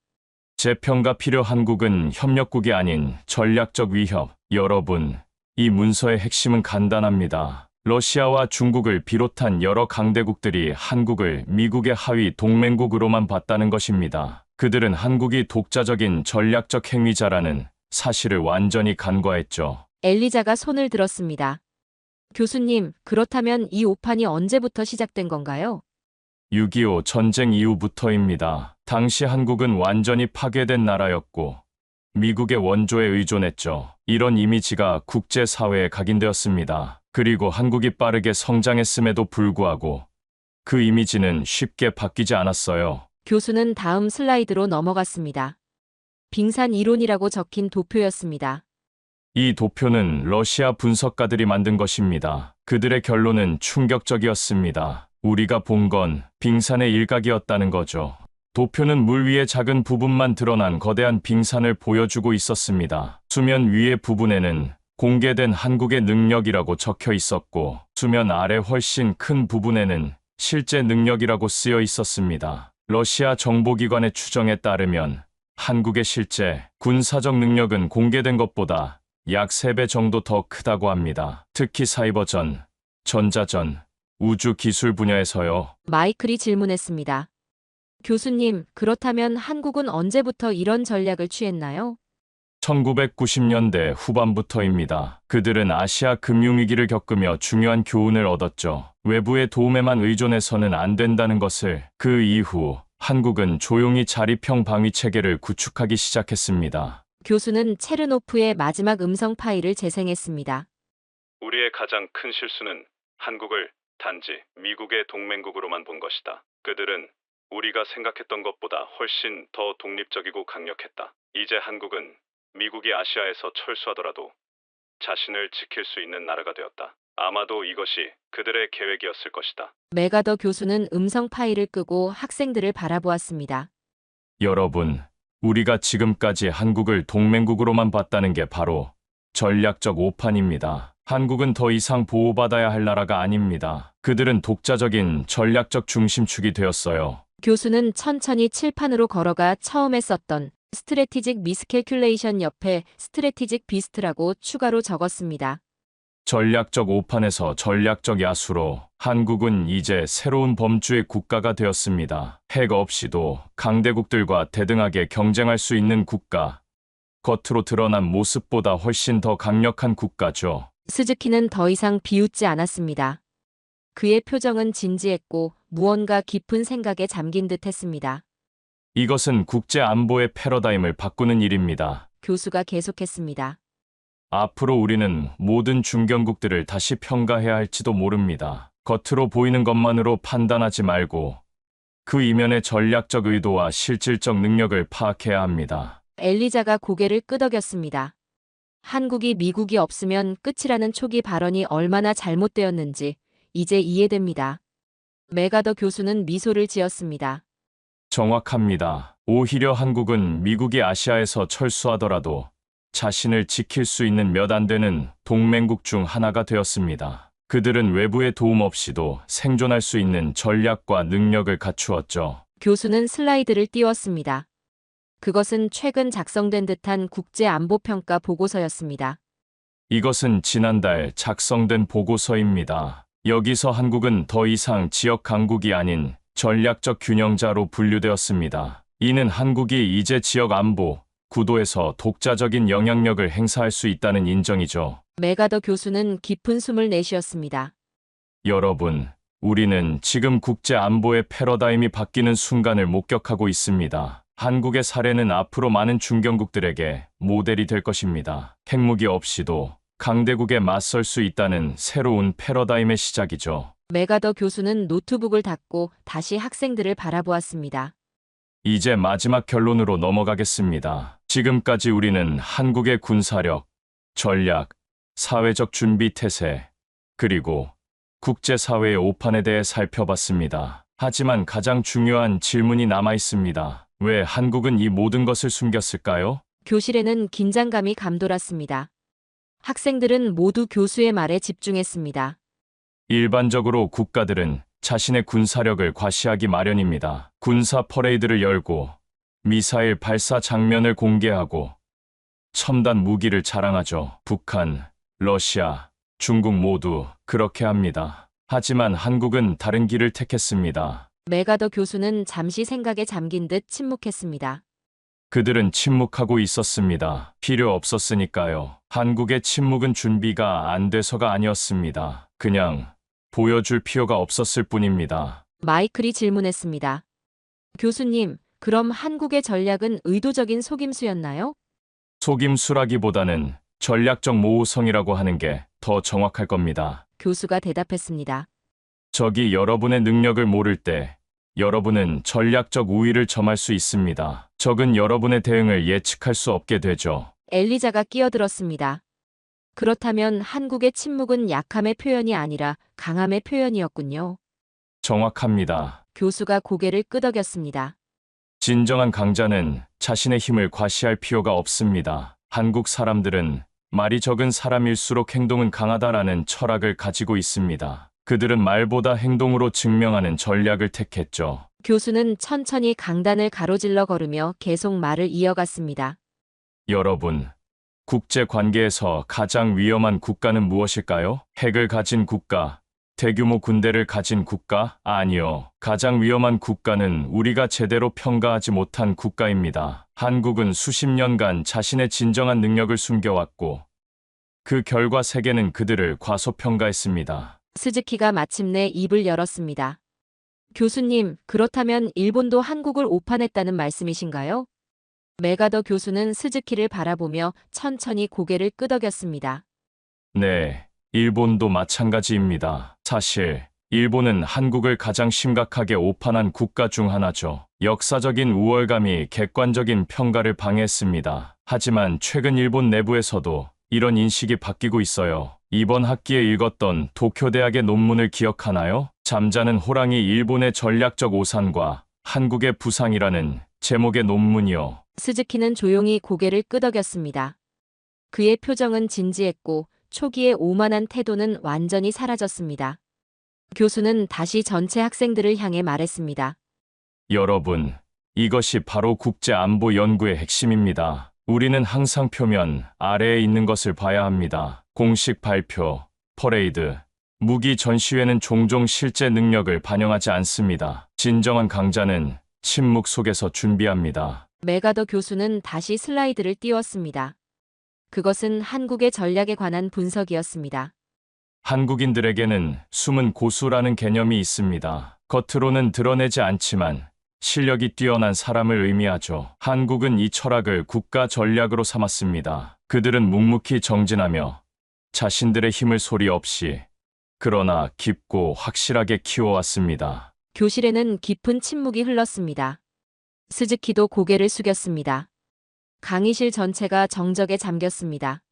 재평가 필요 한국은 협력국이 아닌 전략적 위협. 여러분, 이 문서의 핵심은 간단합니다. 러시아와 중국을 비롯한 여러 강대국들이 한국을 미국의 하위 동맹국으로만 봤다는 것입니다. 그들은 한국이 독자적인 전략적 행위자라는 사실을 완전히 간과했죠. 엘리자가 손을 들었습니다. 교수님, 그렇다면 이 오판이 언제부터 시작된 건가요? 6.25 전쟁 이후부터입니다. 당시 한국은 완전히 파괴된 나라였고 미국의 원조에 의존했죠. 이런 이미지가 국제사회에 각인되었습니다. 그리고 한국이 빠르게 성장했음에도 불구하고 그 이미지는 쉽게 바뀌지 않았어요. 교수는 다음 슬라이드로 넘어갔습니다. 빙산 이론이라고 적힌 도표였습니다. 이 도표는 러시아 분석가들이 만든 것입니다. 그들의 결론은 충격적이었습니다. 우리가 본 건 빙산의 일각이었다는 거죠. 도표는 물 위의 작은 부분만 드러난 거대한 빙산을 보여주고 있었습니다. 수면 위의 부분에는 공개된 한국의 능력이라고 적혀 있었고, 수면 아래 훨씬 큰 부분에는 실제 능력이라고 쓰여 있었습니다. 러시아 정보기관의 추정에 따르면 한국의 실제 군사적 능력은 공개된 것보다 약 3배 정도 더 크다고 합니다. 특히 사이버전, 전자전, 우주 기술 분야에서요. 마이클이 질문했습니다. 교수님, 그렇다면 한국은 언제부터 이런 전략을 취했나요? 1990년대 후반부터입니다. 그들은 아시아 금융위기를 겪으며 중요한 교훈을 얻었죠. 외부의 도움에만 의존해서는 안 된다는 것을. 그 이후 한국은 조용히 자립형 방위체계를 구축하기 시작했습니다. 교수는 체르노프의 마지막 음성 파일을 재생했습니다. 우리의 가장 큰 실수는 한국을 단지 미국의 동맹국으로만 본 것이다. 그들은 우리가 생각했던 것보다 훨씬 더 독립적이고 강력했다. 이제 한국은 미국이 아시아에서 철수하더라도 자신을 지킬 수 있는 나라가 되었다. 아마도 이것이 그들의 계획이었을 것이다. 메가더 교수는 음성 파일을 끄고 학생들을 바라보았습니다. 여러분, 우리가 지금까지 한국을 동맹국으로만 봤다는 게 바로 전략적 오판입니다. 한국은 더 이상 보호받아야 할 나라가 아닙니다. 그들은 독자적인 전략적 중심축이 되었어요. 교수는 천천히 칠판으로 걸어가 처음에 썼던 스트래티직 미스캘큘레이션 옆에 스트래티직 비스트라고 추가로 적었습니다. 전략적 오판에서 전략적 야수로 한국은 이제 새로운 범주의 국가가 되었습니다. 핵 없이도 강대국들과 대등하게 경쟁할 수 있는 국가. 겉으로 드러난 모습보다 훨씬 더 강력한 국가죠. 스즈키는 더 이상 비웃지 않았습니다. 그의 표정은 진지했고 무언가 깊은 생각에 잠긴 듯 했습니다. 이것은 국제 안보의 패러다임을 바꾸는 일입니다. 교수가 계속했습니다. 앞으로 우리는 모든 중견국들을 다시 평가해야 할지도 모릅니다. 겉으로 보이는 것만으로 판단하지 말고 그 이면의 전략적 의도와 실질적 능력을 파악해야 합니다. 엘리자가 고개를 끄덕였습니다. 한국이 미국이 없으면 끝이라는 초기 발언이 얼마나 잘못되었는지 이제 이해됩니다. 메가더 교수는 미소를 지었습니다. 정확합니다. 오히려 한국은 미국이 아시아에서 철수하더라도 자신을 지킬 수 있는 몇 안 되는 동맹국 중 하나가 되었습니다. 그들은 외부의 도움 없이도 생존할 수 있는 전략과 능력을 갖추었죠. 교수는 슬라이드를 띄웠습니다. 그것은 최근 작성된 듯한 국제안보평가 보고서였습니다. 이것은 지난달 작성된 보고서입니다. 여기서 한국은 더 이상 지역 강국이 아닌 전략적 균형자로 분류되었습니다. 이는 한국이 이제 지역 안보, 구도에서 독자적인 영향력을 행사할 수 있다는 인정이죠. 메가더 교수는 깊은 숨을 내쉬었습니다. 여러분, 우리는 지금 국제 안보의 패러다임이 바뀌는 순간을 목격하고 있습니다. 한국의 사례는 앞으로 많은 중견국들에게 모델이 될 것입니다. 핵무기 없이도 강대국에 맞설 수 있다는 새로운 패러다임의 시작이죠. 메가더 교수는 노트북을 닫고 다시 학생들을 바라보았습니다. 이제 마지막 결론으로 넘어가겠습니다. 지금까지 우리는 한국의 군사력, 전략, 사회적 준비 태세, 그리고 국제사회의 오판에 대해 살펴봤습니다. 하지만 가장 중요한 질문이 남아 있습니다. 왜 한국은 이 모든 것을 숨겼을까요? 교실에는 긴장감이 감돌았습니다. 학생들은 모두 교수의 말에 집중했습니다. 일반적으로 국가들은 자신의 군사력을 과시하기 마련입니다. 군사 퍼레이드를 열고 미사일 발사 장면을 공개하고 첨단 무기를 자랑하죠. 북한, 러시아, 중국 모두 그렇게 합니다. 하지만 한국은 다른 길을 택했습니다. 메가더 교수는 잠시 생각에 잠긴 듯 침묵했습니다. 그들은 침묵하고 있었습니다. 필요 없었으니까요. 한국의 침묵은 준비가 안 돼서가 아니었습니다. 그냥 보여줄 필요가 없었을 뿐입니다. 마이클이 질문했습니다. 교수님, 그럼 한국의 전략은 의도적인 속임수였나요? 속임수라기보다는 전략적 모호성이라고 하는 게 더 정확할 겁니다. 교수가 대답했습니다. 적이 여러분의 능력을 모를 때 여러분은 전략적 우위를 점할 수 있습니다. 적은 여러분의 대응을 예측할 수 없게 되죠. 엘리자가 끼어들었습니다. 그렇다면 한국의 침묵은 약함의 표현이 아니라 강함의 표현이었군요. 정확합니다. 교수가 고개를 끄덕였습니다. 진정한 강자는 자신의 힘을 과시할 필요가 없습니다. 한국 사람들은 말이 적은 사람일수록 행동은 강하다라는 철학을 가지고 있습니다. 그들은 말보다 행동으로 증명하는 전략을 택했죠. 교수는 천천히 강단을 가로질러 걸으며 계속 말을 이어갔습니다. 여러분, 국제 관계에서 가장 위험한 국가는 무엇일까요? 핵을 가진 국가, 대규모 군대를 가진 국가? 아니요. 가장 위험한 국가는 우리가 제대로 평가하지 못한 국가입니다. 한국은 수십 년간 자신의 진정한 능력을 숨겨왔고, 그 결과 세계는 그들을 과소평가했습니다. 스즈키가 마침내 입을 열었습니다. 교수님, 그렇다면 일본도 한국을 오판했다는 말씀이신가요? 메가더 교수는 스즈키를 바라보며 천천히 고개를 끄덕였습니다. 네, 일본도 마찬가지입니다. 사실, 일본은 한국을 가장 심각하게 오판한 국가 중 하나죠. 역사적인 우월감이 객관적인 평가를 방해했습니다. 하지만 최근 일본 내부에서도 이런 인식이 바뀌고 있어요. 이번 학기에 읽었던 도쿄대학의 논문을 기억하나요? 잠자는 호랑이 일본의 전략적 오산과 한국의 부상이라는 제목의 논문이요. 스즈키는 조용히 고개를 끄덕였습니다. 그의 표정은 진지했고 초기의 오만한 태도는 완전히 사라졌습니다. 교수는 다시 전체 학생들을 향해 말했습니다. 여러분, 이것이 바로 국제안보 연구의 핵심입니다. 우리는 항상 표면 아래에 있는 것을 봐야 합니다. 공식 발표, 퍼레이드, 무기 전시회는 종종 실제 능력을 반영하지 않습니다. 진정한 강자는 침묵 속에서 준비합니다. 메가더 교수는 다시 슬라이드를 띄웠습니다. 그것은 한국의 전략에 관한 분석이었습니다. 한국인들에게는 숨은 고수라는 개념이 있습니다. 겉으로는 드러내지 않지만 실력이 뛰어난 사람을 의미하죠. 한국은 이 철학을 국가 전략으로 삼았습니다. 그들은 묵묵히 정진하며 자신들의 힘을 소리 없이 그러나 깊고 확실하게 키워왔습니다. 교실에는 깊은 침묵이 흘렀습니다. 스즈키도 고개를 숙였습니다. 강의실 전체가 정적에 잠겼습니다.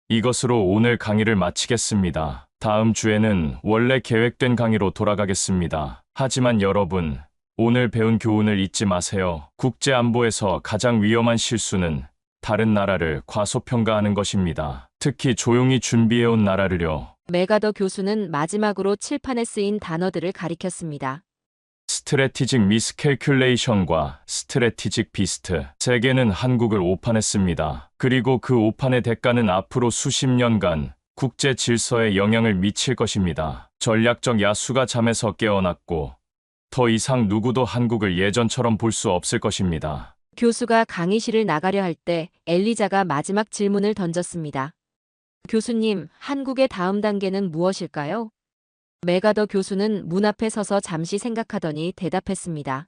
이것으로 오늘 강의를 마치겠습니다. 다음 주에는 원래 계획된 강의로 돌아가겠습니다. 하지만 여러분, 오늘 배운 교훈을 잊지 마세요. 국제안보에서 가장 위험한 실수는 다른 나라를 과소평가하는 것입니다. 특히 조용히 준비해온 나라를요. 메가더 교수는 마지막으로 칠판에 쓰인 단어들을 가리켰습니다. 스트래티직 미스캘큘레이션과 스트래티직 비스트. 세계는 한국을 오판했습니다. 그리고 그 오판의 대가는 앞으로 수십 년간 국제 질서에 영향을 미칠 것입니다. 전략적 야수가 잠에서 깨어났고 더 이상 누구도 한국을 예전처럼 볼 수 없을 것입니다. 교수가 강의실을 나가려 할 때 엘리자가 마지막 질문을 던졌습니다. 교수님, 한국의 다음 단계는 무엇일까요? 메가더 교수는 문 앞에 서서 잠시 생각하더니 대답했습니다.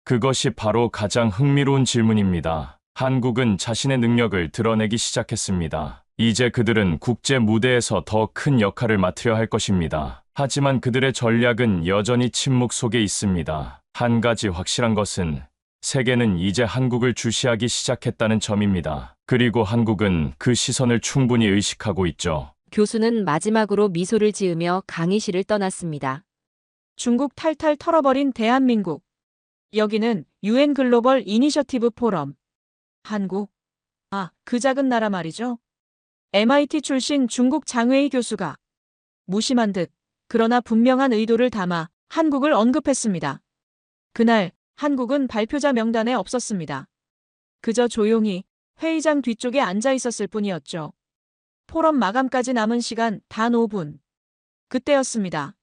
그것이 바로 가장 흥미로운 질문입니다. 한국은 자신의 능력을 드러내기 시작했습니다. 이제 그들은 국제 무대에서 더 큰 역할을 맡으려 할 것입니다. 하지만 그들의 전략은 여전히 침묵 속에 있습니다. 한 가지 확실한 것은 세계는 이제 한국을 주시하기 시작했다는 점입니다. 그리고 한국은 그 시선을 충분히 의식하고 있죠. 교수는 마지막으로 미소를 지으며 강의실을 떠났습니다. 중국 탈탈 털어버린 대한민국. 여기는 UN 글로벌 이니셔티브 포럼. 한국. 아, 그 작은 나라 말이죠. MIT 출신 중국 장웨이 교수가 무심한 듯 그러나 분명한 의도를 담아 한국을 언급했습니다. 그날 한국은 발표자 명단에 없었습니다. 그저 조용히 회의장 뒤쪽에 앉아 있었을 뿐이었죠. 포럼 마감까지 남은 시간 단 5분. 그때였습니다.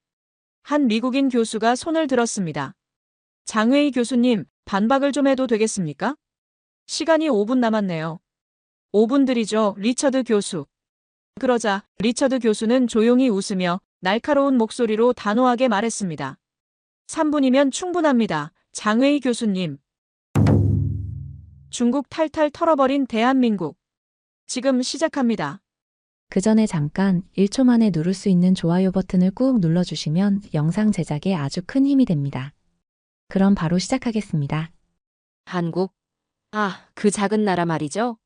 한 미국인 교수가 손을 들었습니다. 장웨이 교수님, 반박을 좀 해도 되겠습니까? 시간이 5분 남았네요. 5분 들이죠, 리처드 교수. 그러자 리처드 교수는 조용히 웃으며 날카로운 목소리로 단호하게 말했습니다. 3분이면 충분합니다, 장웨이 교수님. 중국 탈탈 털어버린 대한민국. 지금 시작합니다. 그 전에 잠깐 1초 만에 누를 수 있는 좋아요 버튼을 꾹 눌러주시면 영상 제작에 아주 큰 힘이 됩니다. 그럼 바로 시작하겠습니다. 한국? 아, 그 작은 나라 말이죠?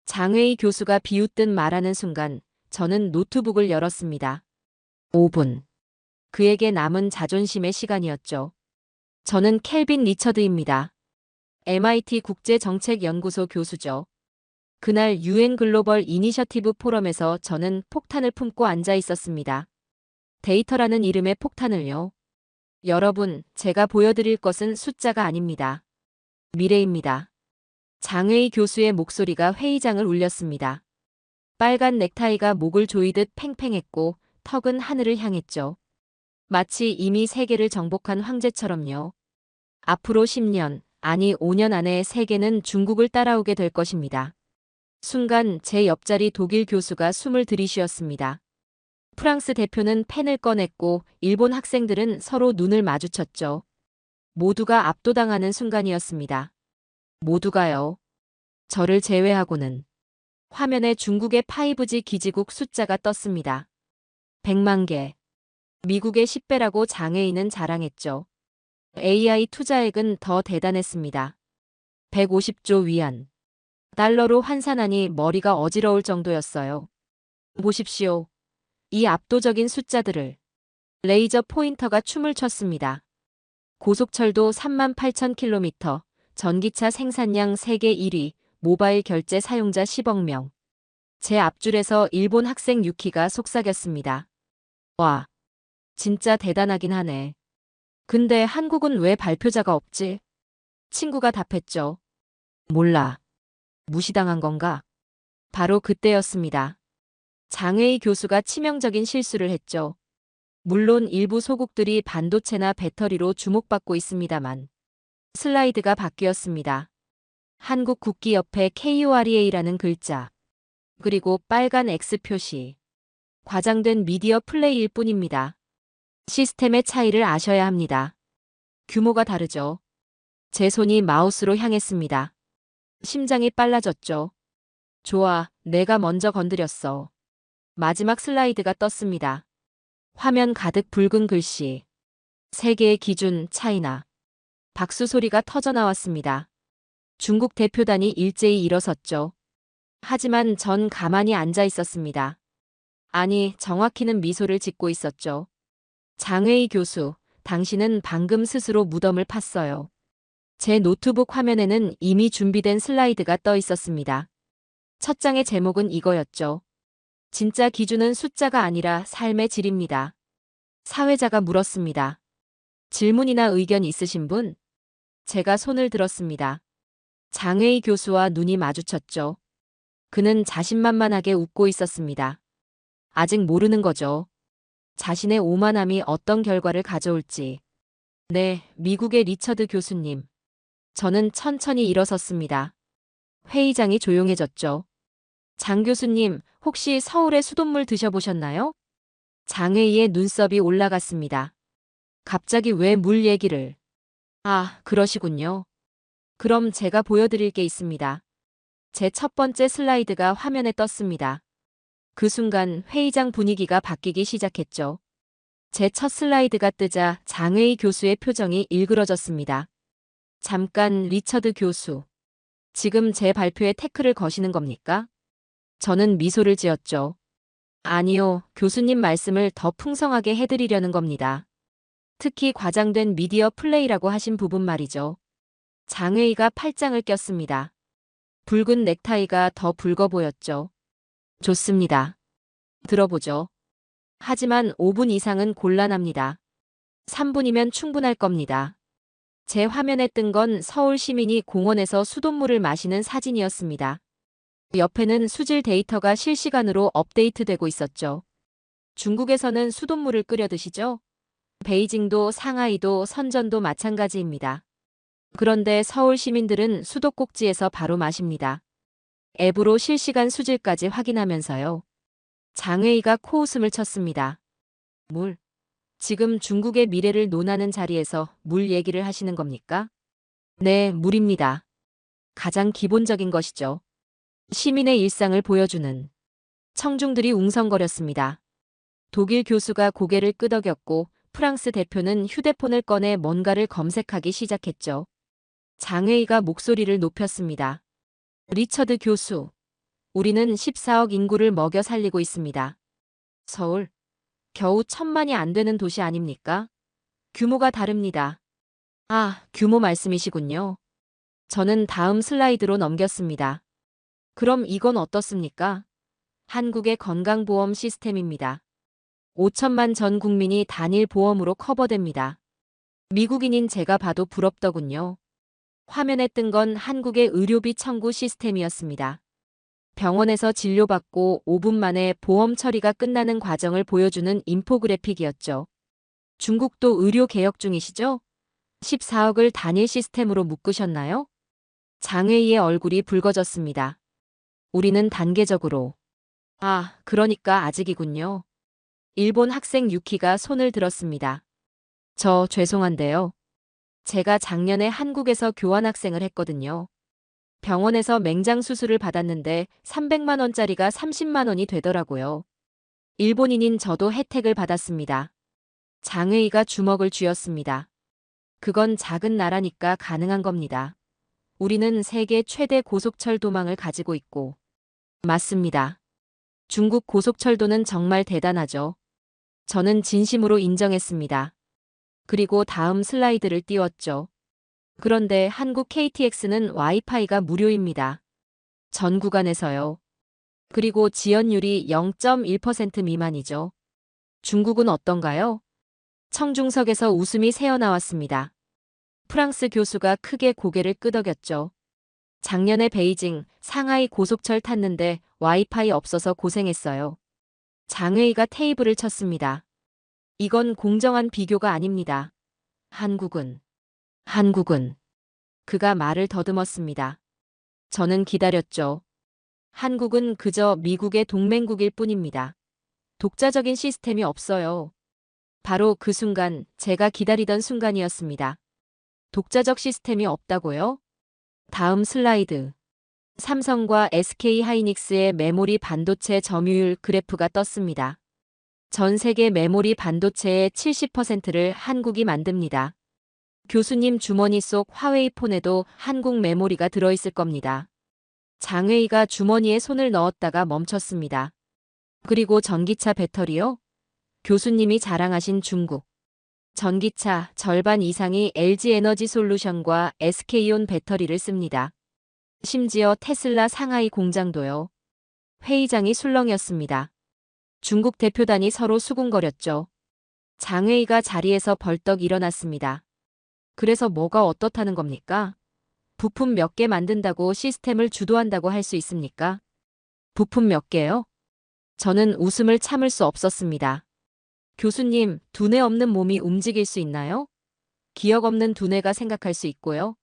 장웨이 교수가 비웃듯 말하는 순간 저는 노트북을 열었습니다. 5분. 그에게 남은 자존심의 시간이었죠. 저는 켈빈 리처드입니다. MIT 국제정책연구소 교수죠. 그날 UN 글로벌 이니셔티브 포럼에서 저는 폭탄을 품고 앉아 있었습니다. 데이터라는 이름의 폭탄을요. 여러분, 제가 보여드릴 것은 숫자가 아닙니다. 미래입니다. 장웨이 교수의 목소리가 회의장을 울렸습니다. 빨간 넥타이가 목을 조이듯 팽팽했고 턱은 하늘을 향했죠. 마치 이미 세계를 정복한 황제처럼요. 앞으로 10년, 아니 5년 안에 세계는 중국을 따라오게 될 것입니다. 순간 제 옆자리 독일 교수가 숨을 들이쉬었습니다. 프랑스 대표는 펜을 꺼냈고 일본 학생들은 서로 눈을 마주쳤죠. 모두가 압도당하는 순간이었습니다. 모두가요. 저를 제외하고는. 화면에 중국의 5G 기지국 숫자가 떴습니다. 100만 개. 미국의 10배라고 장애인은 자랑했죠. AI 투자액은 더 대단했습니다. 150조 위안. 달러로 환산하니 머리가 어지러울 정도였어요. 보십시오. 이 압도적인 숫자들을. 레이저 포인터가 춤을 췄습니다. 고속철도 38,000km, 전기차 생산량 세계 1위, 모바일 결제 사용자 10억 명. 제 앞줄에서 일본 학생 유키가 속삭였습니다. 와, 진짜 대단하긴 하네. 근데 한국은 왜 발표자가 없지? 친구가 답했죠. 몰라. 무시당한 건가? 바로 그때였습니다. 장웨이 교수가 치명적인 실수를 했죠. 물론 일부 소국들이 반도체나 배터리로 주목받고 있습니다만. 슬라이드가 바뀌었습니다. 한국 국기 옆에 KOREA라는 글자. 그리고 빨간 X 표시. 과장된 미디어 플레이일 뿐입니다. 시스템의 차이를 아셔야 합니다. 규모가 다르죠. 제 손이 마우스로 향했습니다. 심장이 빨라졌죠. 좋아, 내가 먼저 건드렸어. 마지막 슬라이드가 떴습니다. 화면 가득 붉은 글씨. 세계의 기준, 차이나. 박수 소리가 터져나왔습니다. 중국 대표단이 일제히 일어섰죠. 하지만 전 가만히 앉아 있었습니다. 아니, 정확히는 미소를 짓고 있었죠. 장웨이 교수, 당신은 방금 스스로 무덤을 팠어요. 제 노트북 화면에는 이미 준비된 슬라이드가 떠 있었습니다. 첫 장의 제목은 이거였죠. 진짜 기준은 숫자가 아니라 삶의 질입니다. 사회자가 물었습니다. 질문이나 의견 있으신 분? 제가 손을 들었습니다. 장웨이 교수와 눈이 마주쳤죠. 그는 자신만만하게 웃고 있었습니다. 아직 모르는 거죠. 자신의 오만함이 어떤 결과를 가져올지. 네, 미국의 리처드 교수님. 저는 천천히 일어섰습니다. 회의장이 조용해졌죠. 장 교수님, 혹시 서울의 수돗물 드셔보셨나요? 장웨이의 눈썹이 올라갔습니다. 갑자기 왜 물 얘기를? 아, 그러시군요. 그럼 제가 보여드릴 게 있습니다. 제 첫 번째 슬라이드가 화면에 떴습니다. 그 순간 회의장 분위기가 바뀌기 시작했죠. 제 첫 슬라이드가 뜨자 장웨이 교수의 표정이 일그러졌습니다. 잠깐, 리처드 교수. 지금 제 발표에 태클을 거시는 겁니까? 저는 미소를 지었죠. 아니요, 교수님 말씀을 더 풍성하게 해드리려는 겁니다. 특히 과장된 미디어 플레이라고 하신 부분 말이죠. 장웨이가 팔짱을 꼈습니다. 붉은 넥타이가 더 붉어 보였죠. 좋습니다. 들어보죠. 하지만 5분 이상은 곤란합니다. 3분이면 충분할 겁니다. 제 화면에 뜬 건 서울 시민이 공원에서 수돗물을 마시는 사진이었습니다. 옆에는 수질 데이터가 실시간으로 업데이트되고 있었죠. 중국에서는 수돗물을 끓여 드시죠? 베이징도 상하이도 선전도 마찬가지입니다. 그런데 서울 시민들은 수도꼭지에서 바로 마십니다. 앱으로 실시간 수질까지 확인하면서요. 장웨이가 코웃음을 쳤습니다. 물. 지금 중국의 미래를 논하는 자리에서 물 얘기를 하시는 겁니까? 네, 물입니다. 가장 기본적인 것이죠. 시민의 일상을 보여주는. 청중들이 웅성거렸습니다. 독일 교수가 고개를 끄덕였고 프랑스 대표는 휴대폰을 꺼내 뭔가를 검색하기 시작했죠. 장웨이가 목소리를 높였습니다. 리처드 교수. 우리는 14억 인구를 먹여 살리고 있습니다. 서울. 겨우 1,000만이 안 되는 도시 아닙니까? 규모가 다릅니다. 아, 규모 말씀이시군요. 저는 다음 슬라이드로 넘겼습니다. 그럼 이건 어떻습니까? 한국의 건강보험 시스템입니다. 5천만 전 국민이 단일 보험으로 커버됩니다. 미국인인 제가 봐도 부럽더군요. 화면에 뜬 건 한국의 의료비 청구 시스템이었습니다. 병원에서 진료받고 5분 만에 보험 처리가 끝나는 과정을 보여주는 인포그래픽이었죠. 중국도 의료 개혁 중이시죠? 14억을 단일 시스템으로 묶으셨나요? 장웨이의 얼굴이 붉어졌습니다. 우리는 단계적으로. 아, 그러니까 아직이군요. 일본 학생 유키가 손을 들었습니다. 저 죄송한데요. 제가 작년에 한국에서 교환학생을 했거든요. 병원에서 맹장 수술을 받았는데 300만 원짜리가 30만 원이 되더라고요. 일본인인 저도 혜택을 받았습니다. 장웨이가 주먹을 쥐었습니다. 그건 작은 나라니까 가능한 겁니다. 우리는 세계 최대 고속철도망을 가지고 있고. 맞습니다. 중국 고속철도는 정말 대단하죠. 저는 진심으로 인정했습니다. 그리고 다음 슬라이드를 띄웠죠. 그런데 한국 KTX는 와이파이가 무료입니다. 전 구간에서요. 그리고 지연율이 0.1% 미만이죠. 중국은 어떤가요? 청중석에서 웃음이 새어나왔습니다. 프랑스 교수가 크게 고개를 끄덕였죠. 작년에 베이징, 상하이 고속철 탔는데 와이파이 없어서 고생했어요. 장웨이가 테이블을 쳤습니다. 이건 공정한 비교가 아닙니다. 한국은. 그가 말을 더듬었습니다. 저는 기다렸죠. 한국은 그저 미국의 동맹국일 뿐입니다. 독자적인 시스템이 없어요. 바로 그 순간, 제가 기다리던 순간이었습니다. 독자적 시스템이 없다고요? 다음 슬라이드. 삼성과 SK 하이닉스의 메모리 반도체 점유율 그래프가 떴습니다. 전 세계 메모리 반도체의 70%를 한국이 만듭니다. 교수님 주머니 속 화웨이 폰에도 한국 메모리가 들어있을 겁니다. 장웨이가 주머니에 손을 넣었다가 멈췄습니다. 그리고 전기차 배터리요? 교수님이 자랑하신 중국. 전기차 절반 이상이 LG에너지솔루션과 SK온 배터리를 씁니다. 심지어 테슬라 상하이 공장도요. 회의장이 술렁이었습니다. 중국 대표단이 서로 수군거렸죠. 장웨이가 자리에서 벌떡 일어났습니다. 그래서 뭐가 어떻다는 겁니까? 부품 몇 개 만든다고 시스템을 주도한다고 할 수 있습니까? 부품 몇 개요? 저는 웃음을 참을 수 없었습니다. 교수님, 두뇌 없는 몸이 움직일 수 있나요? 기억 없는 두뇌가 생각할 수 있고요.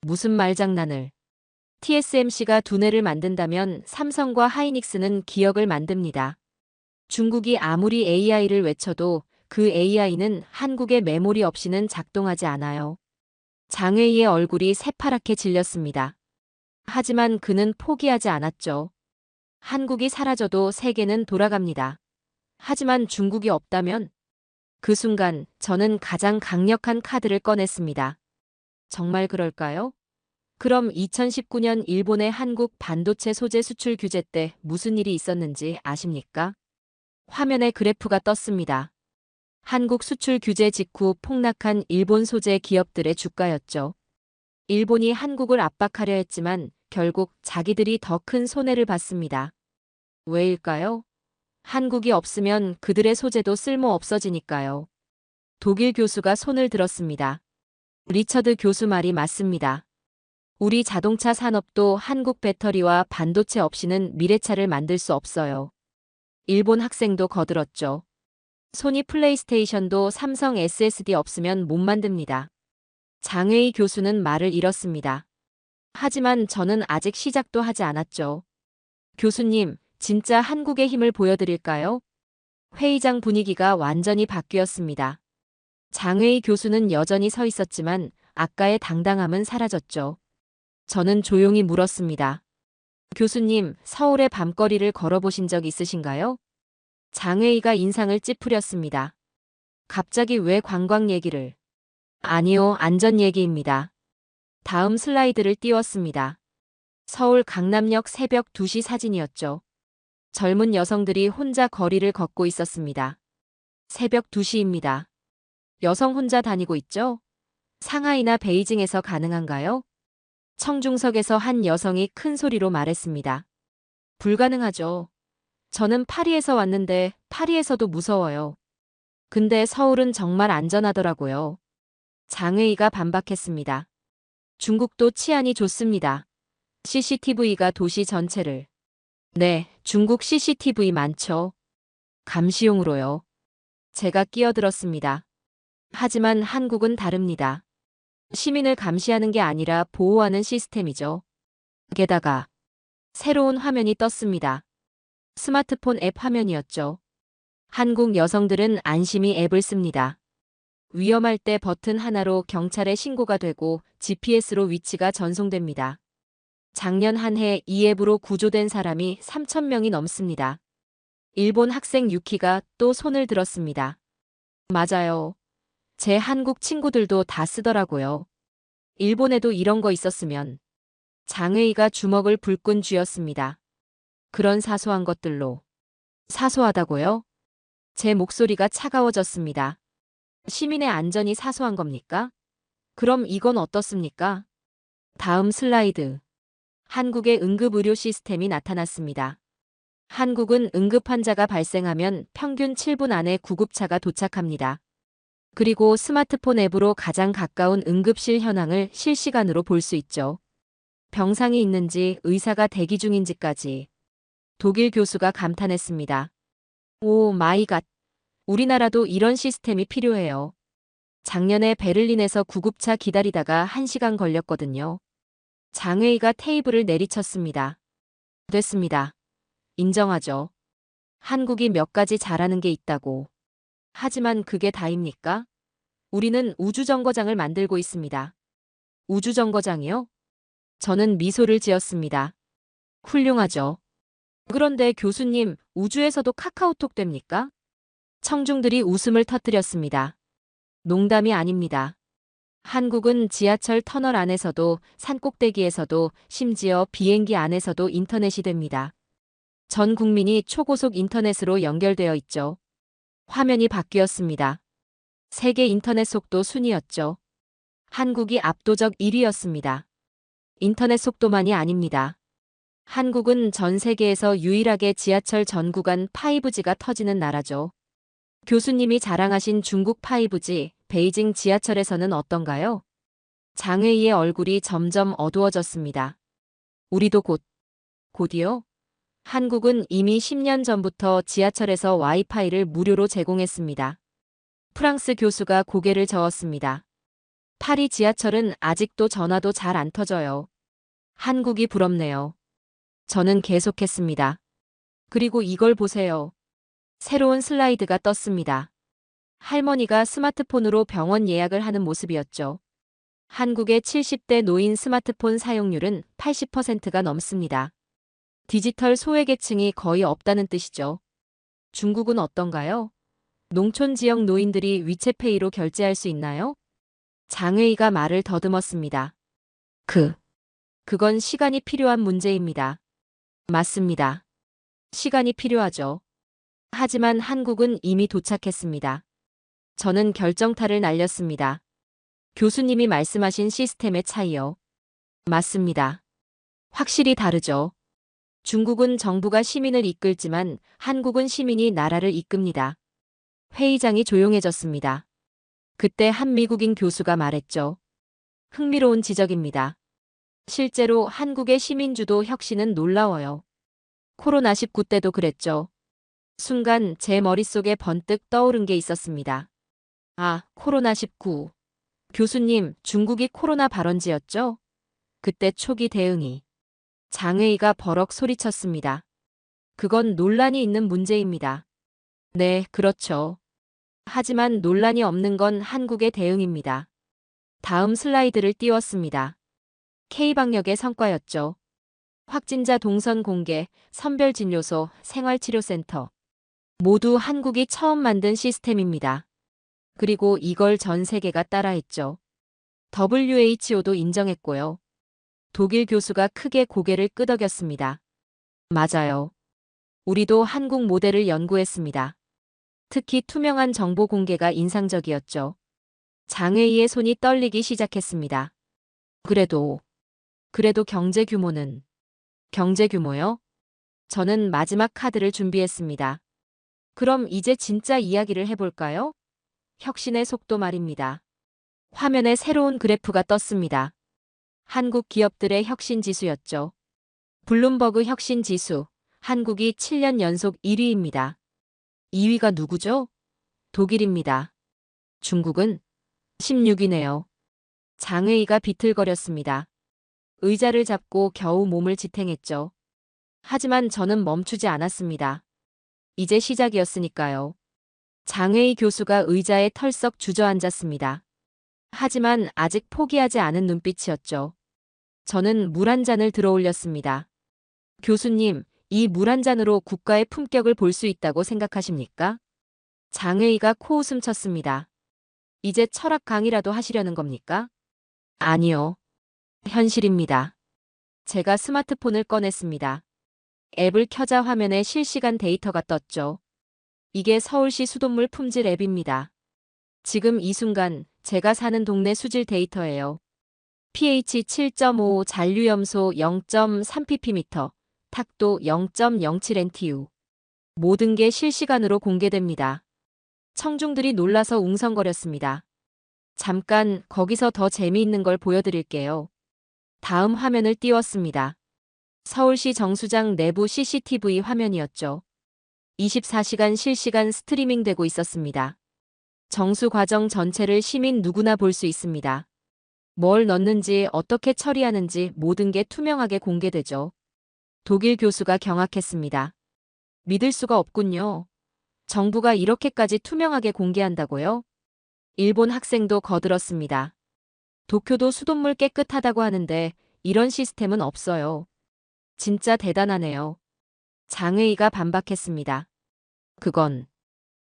무슨 말장난을. TSMC가 두뇌를 만든다면 삼성과 하이닉스는 기억을 만듭니다. 중국이 아무리 AI를 외쳐도 그 AI는 한국의 메모리 없이는 작동하지 않아요. 장웨이의 얼굴이 새파랗게 질렸습니다. 하지만 그는 포기하지 않았죠. 한국이 사라져도 세계는 돌아갑니다. 하지만 중국이 없다면? 그 순간 저는 가장 강력한 카드를 꺼냈습니다. 정말 그럴까요? 그럼 2019년 일본의 한국 반도체 소재 수출 규제 때 무슨 일이 있었는지 아십니까? 화면에 그래프가 떴습니다. 한국 수출 규제 직후 폭락한 일본 소재 기업들의 주가였죠. 일본이 한국을 압박하려 했지만 결국 자기들이 더 큰 손해를 봤습니다. 왜일까요? 한국이 없으면 그들의 소재도 쓸모 없어지니까요. 독일 교수가 손을 들었습니다. 리처드 교수 말이 맞습니다. 우리 자동차 산업도 한국 배터리와 반도체 없이는 미래차를 만들 수 없어요. 일본 학생도 거들었죠. 소니 플레이스테이션도 삼성 SSD 없으면 못 만듭니다. 장회의 교수는 말을 잃었습니다. 하지만 저는 아직 시작도 하지 않았죠. 교수님, 진짜 한국의 힘을 보여드릴까요? 회의장 분위기가 완전히 바뀌었습니다. 장회의 교수는 여전히 서 있었지만 아까의 당당함은 사라졌죠. 저는 조용히 물었습니다. 교수님, 서울의 밤거리를 걸어보신 적 있으신가요? 장회의가 인상을 찌푸렸습니다. 갑자기 왜 관광 얘기를? 아니요, 안전 얘기입니다. 다음 슬라이드를 띄웠습니다. 서울 강남역 새벽 2시 사진이었죠. 젊은 여성들이 혼자 거리를 걷고 있었습니다. 새벽 2시입니다. 여성 혼자 다니고 있죠? 상하이나 베이징에서 가능한가요? 청중석에서 한 여성이 큰 소리로 말했습니다. 불가능하죠. 저는 파리에서 왔는데 파리에서도 무서워요. 근데 서울은 정말 안전하더라고요. 장회의가 반박했습니다. 중국도 치안이 좋습니다. CCTV가 도시 전체를. 네, 중국 CCTV 많죠. 감시용으로요. 제가 끼어들었습니다. 하지만 한국은 다릅니다. 시민을 감시하는 게 아니라 보호하는 시스템이죠. 게다가 새로운 화면이 떴습니다. 스마트폰 앱 화면이었죠. 한국 여성들은 안심히 앱을 씁니다. 위험할 때 버튼 하나로 경찰에 신고가 되고 GPS로 위치가 전송됩니다. 작년 한 해 이 앱으로 구조된 사람이 3,000명이 넘습니다. 일본 학생 유키가 또 손을 들었습니다. 맞아요. 제 한국 친구들도 다 쓰더라고요. 일본에도 이런 거 있었으면. 장회의가 주먹을 불끈 쥐었습니다. 그런 사소한 것들로. 사소하다고요? 제 목소리가 차가워졌습니다. 시민의 안전이 사소한 겁니까? 그럼 이건 어떻습니까? 다음 슬라이드. 한국의 응급의료 시스템이 나타났습니다. 한국은 응급 환자가 발생하면 평균 7분 안에 구급차가 도착합니다. 그리고 스마트폰 앱으로 가장 가까운 응급실 현황을 실시간으로 볼 수 있죠. 병상이 있는지 의사가 대기 중인지까지. 독일 교수가 감탄했습니다. 오 마이 갓. 우리나라도 이런 시스템이 필요해요. 작년에 베를린에서 구급차 기다리다가 1시간 걸렸거든요. 장회의가 테이블을 내리쳤습니다. 됐습니다. 인정하죠. 한국이 몇 가지 잘하는 게 있다고. 하지만 그게 다입니까? 우리는 우주정거장을 만들고 있습니다. 우주정거장이요? 저는 미소를 지었습니다. 훌륭하죠. 그런데 교수님, 우주에서도 카카오톡 됩니까? 청중들이 웃음을 터뜨렸습니다. 농담이 아닙니다. 한국은 지하철 터널 안에서도 산꼭대기에서도 심지어 비행기 안에서도 인터넷이 됩니다. 전 국민이 초고속 인터넷으로 연결되어 있죠. 화면이 바뀌었습니다. 세계 인터넷 속도 순위였죠. 한국이 압도적 1위였습니다. 인터넷 속도만이 아닙니다. 한국은 전 세계에서 유일하게 지하철 전 구간 5G가 터지는 나라죠. 교수님이 자랑하신 중국 5G, 베이징 지하철에서는 어떤가요? 장회의의 얼굴이 점점 어두워졌습니다. 우리도 곧이요? 한국은 이미 10년 전부터 지하철에서 와이파이를 무료로 제공했습니다. 프랑스 교수가 고개를 저었습니다. 파리 지하철은 아직도 전화도 잘 안 터져요. 한국이 부럽네요. 저는 계속했습니다. 그리고 이걸 보세요. 새로운 슬라이드가 떴습니다. 할머니가 스마트폰으로 병원 예약을 하는 모습이었죠. 한국의 70대 노인 스마트폰 사용률은 80%가 넘습니다. 디지털 소외계층이 거의 없다는 뜻이죠. 중국은 어떤가요? 농촌 지역 노인들이 위챗페이로 결제할 수 있나요? 장회의가 말을 더듬었습니다. 그건 시간이 필요한 문제입니다. 맞습니다. 시간이 필요하죠. 하지만 한국은 이미 도착했습니다. 저는 결정타를 날렸습니다. 교수님이 말씀하신 시스템의 차이요. 맞습니다. 확실히 다르죠. 중국은 정부가 시민을 이끌지만 한국은 시민이 나라를 이끕니다. 회의장이 조용해졌습니다. 그때 한 미국인 교수가 말했죠. 흥미로운 지적입니다. 실제로 한국의 시민주도 혁신은 놀라워요. 코로나19 때도 그랬죠. 순간 제 머릿속에 번뜩 떠오른 게 있었습니다. 아, 코로나19. 교수님, 중국이 코로나 발원지였죠? 그때 초기 대응이. 장회의가 버럭 소리쳤습니다. 그건 논란이 있는 문제입니다. 네, 그렇죠. 하지만 논란이 없는 건 한국의 대응입니다. 다음 슬라이드를 띄웠습니다. K방역의 성과였죠. 확진자 동선 공개, 선별진료소, 생활치료센터. 모두 한국이 처음 만든 시스템입니다. 그리고 이걸 전 세계가 따라했죠. WHO도 인정했고요. 독일 교수가 크게 고개를 끄덕였습니다. 맞아요. 우리도 한국 모델을 연구했습니다. 특히 투명한 정보 공개가 인상적이었죠. 장회의의 손이 떨리기 시작했습니다. 그래도 경제 규모는? 경제 규모요? 저는 마지막 카드를 준비했습니다. 그럼 이제 진짜 이야기를 해볼까요? 혁신의 속도 말입니다. 화면에 새로운 그래프가 떴습니다. 한국 기업들의 혁신 지수였죠. 블룸버그 혁신 지수, 한국이 7년 연속 1위입니다. 2위가 누구죠? 독일입니다. 중국은 16위네요. 장회의가 비틀거렸습니다. 의자를 잡고 겨우 몸을 지탱했죠. 하지만 저는 멈추지 않았습니다. 이제 시작이었으니까요. 장회의 교수가 의자에 털썩 주저앉았습니다. 하지만 아직 포기하지 않은 눈빛이었죠. 저는 물 한 잔을 들어올렸습니다. 교수님, 이 물 한 잔으로 국가의 품격을 볼 수 있다고 생각하십니까? 장회의가 코웃음 쳤습니다. 이제 철학 강의라도 하시려는 겁니까? 아니요. 현실입니다. 제가 스마트폰을 꺼냈습니다. 앱을 켜자 화면에 실시간 데이터가 떴죠. 이게 서울시 수돗물 품질 앱입니다. 지금 이 순간 제가 사는 동네 수질 데이터예요. pH 7.5, 잔류염소 0.3ppm, 탁도 0.07NTU. 모든 게 실시간으로 공개됩니다. 청중들이 놀라서 웅성거렸습니다. 잠깐 거기서 더 재미있는 걸 보여드릴게요. 다음 화면을 띄웠습니다. 서울시 정수장 내부 CCTV 화면이었죠. 24시간 실시간 스트리밍되고 있었습니다. 정수 과정 전체를 시민 누구나 볼 수 있습니다. 뭘 넣는지 어떻게 처리하는지 모든 게 투명하게 공개되죠. 독일 교수가 경악했습니다. 믿을 수가 없군요. 정부가 이렇게까지 투명하게 공개한다고요? 일본 학생도 거들었습니다. 도쿄도 수돗물 깨끗하다고 하는데 이런 시스템은 없어요. 진짜 대단하네요. 장회의가 반박했습니다.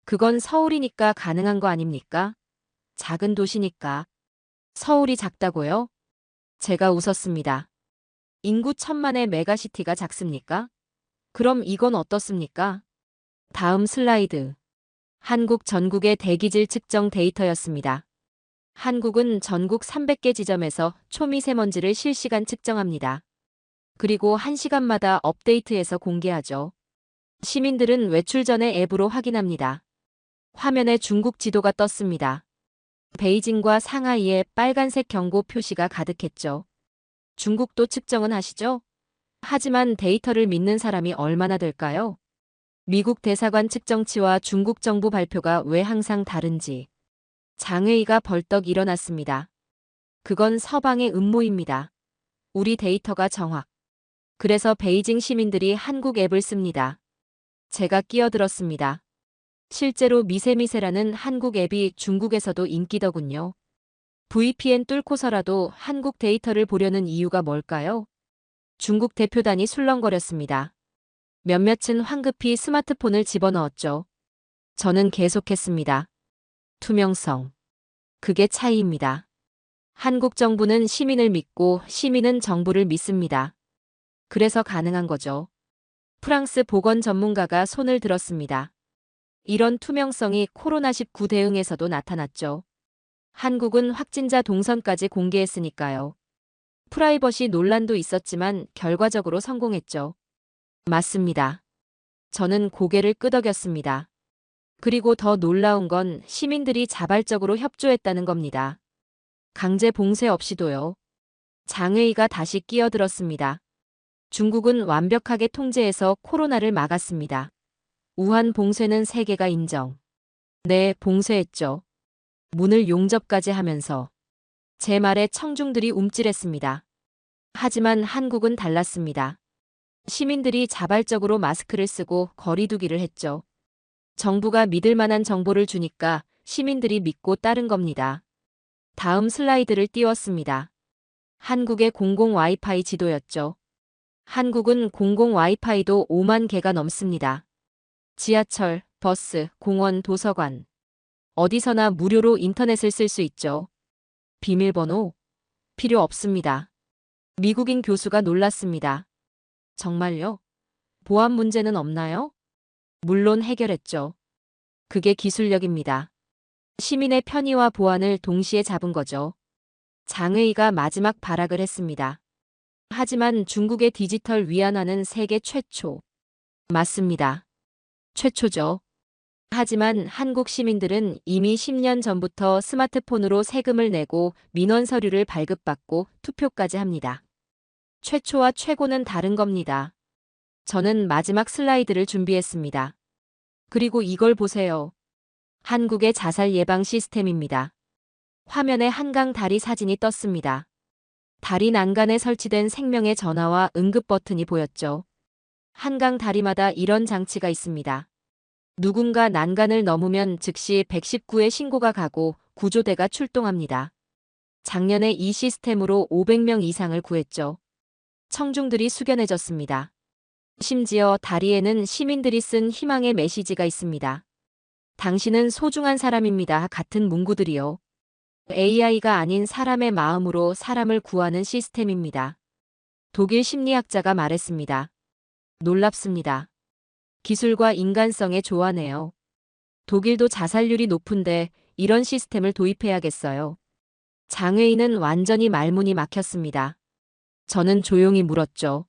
그건 서울이니까 가능한 거 아닙니까? 작은 도시니까. 서울이 작다고요? 제가 웃었습니다. 인구 1000만의 메가시티가 작습니까? 그럼 이건 어떻습니까? 다음 슬라이드. 한국 전국의 대기질 측정 데이터였습니다. 한국은 전국 300개 지점에서 초미세먼지를 실시간 측정합니다. 그리고 1시간마다 업데이트해서 공개하죠. 시민들은 외출 전에 앱으로 확인합니다. 화면에 중국 지도가 떴습니다. 베이징과 상하이에 빨간색 경고 표시가 가득했죠. 중국도 측정은 하시죠? 하지만 데이터를 믿는 사람이 얼마나 될까요? 미국 대사관 측정치와 중국 정부 발표가 왜 항상 다른지. 장회의가 벌떡 일어났습니다. 그건 서방의 음모입니다. 우리 데이터가 정확. 그래서 베이징 시민들이 한국 앱을 씁니다. 제가 끼어들었습니다. 실제로 미세미세라는 한국 앱이 중국에서도 인기더군요. VPN 뚫고서라도 한국 데이터를 보려는 이유가 뭘까요? 중국 대표단이 술렁거렸습니다. 몇몇은 황급히 스마트폰을 집어넣었죠. 저는 계속했습니다. 투명성. 그게 차이입니다. 한국 정부는 시민을 믿고 시민은 정부를 믿습니다. 그래서 가능한 거죠. 프랑스 보건 전문가가 손을 들었습니다. 이런 투명성이 코로나19 대응에서도 나타났죠. 한국은 확진자 동선까지 공개했으니까요. 프라이버시 논란도 있었지만 결과적으로 성공했죠. 맞습니다. 저는 고개를 끄덕였습니다. 그리고 더 놀라운 건 시민들이 자발적으로 협조했다는 겁니다. 강제 봉쇄 없이도요. 장회의가 다시 끼어들었습니다. 중국은 완벽하게 통제해서 코로나를 막았습니다. 우한 봉쇄는 세계가 인정. 네, 봉쇄했죠. 문을 용접까지 하면서. 제 말에 청중들이 움찔했습니다. 하지만 한국은 달랐습니다. 시민들이 자발적으로 마스크를 쓰고 거리두기를 했죠. 정부가 믿을 만한 정보를 주니까 시민들이 믿고 따른 겁니다. 다음 슬라이드를 띄웠습니다. 한국의 공공 와이파이 지도였죠. 한국은 공공 와이파이도 5만 개가 넘습니다. 지하철, 버스, 공원, 도서관. 어디서나 무료로 인터넷을 쓸 수 있죠. 비밀번호? 필요 없습니다. 미국인 교수가 놀랐습니다. 정말요? 보안 문제는 없나요? 물론 해결했죠. 그게 기술력입니다. 시민의 편의와 보안을 동시에 잡은 거죠. 장의가 마지막 발악을 했습니다. 하지만 중국의 디지털 위안화는 세계 최초. 맞습니다. 최초죠. 하지만 한국 시민들은 이미 10년 전부터 스마트폰으로 세금을 내고 민원 서류를 발급받고 투표까지 합니다. 최초와 최고는 다른 겁니다. 저는 마지막 슬라이드를 준비했습니다. 그리고 이걸 보세요. 한국의 자살 예방 시스템입니다. 화면에 한강 다리 사진이 떴습니다. 다리 난간에 설치된 생명의 전화와 응급 버튼이 보였죠. 한강 다리마다 이런 장치가 있습니다. 누군가 난간을 넘으면 즉시 119에 신고가 가고 구조대가 출동합니다. 작년에 이 시스템으로 500명 이상을 구했죠. 청중들이 숙연해졌습니다. 심지어 다리에는 시민들이 쓴 희망의 메시지가 있습니다. 당신은 소중한 사람입니다. 같은 문구들이요. AI가 아닌 사람의 마음으로 사람을 구하는 시스템입니다. 독일 심리학자가 말했습니다. 놀랍습니다. 기술과 인간성의 조화네요. 독일도 자살률이 높은데 이런 시스템을 도입해야겠어요. 장외인은 완전히 말문이 막혔습니다. 저는 조용히 물었죠.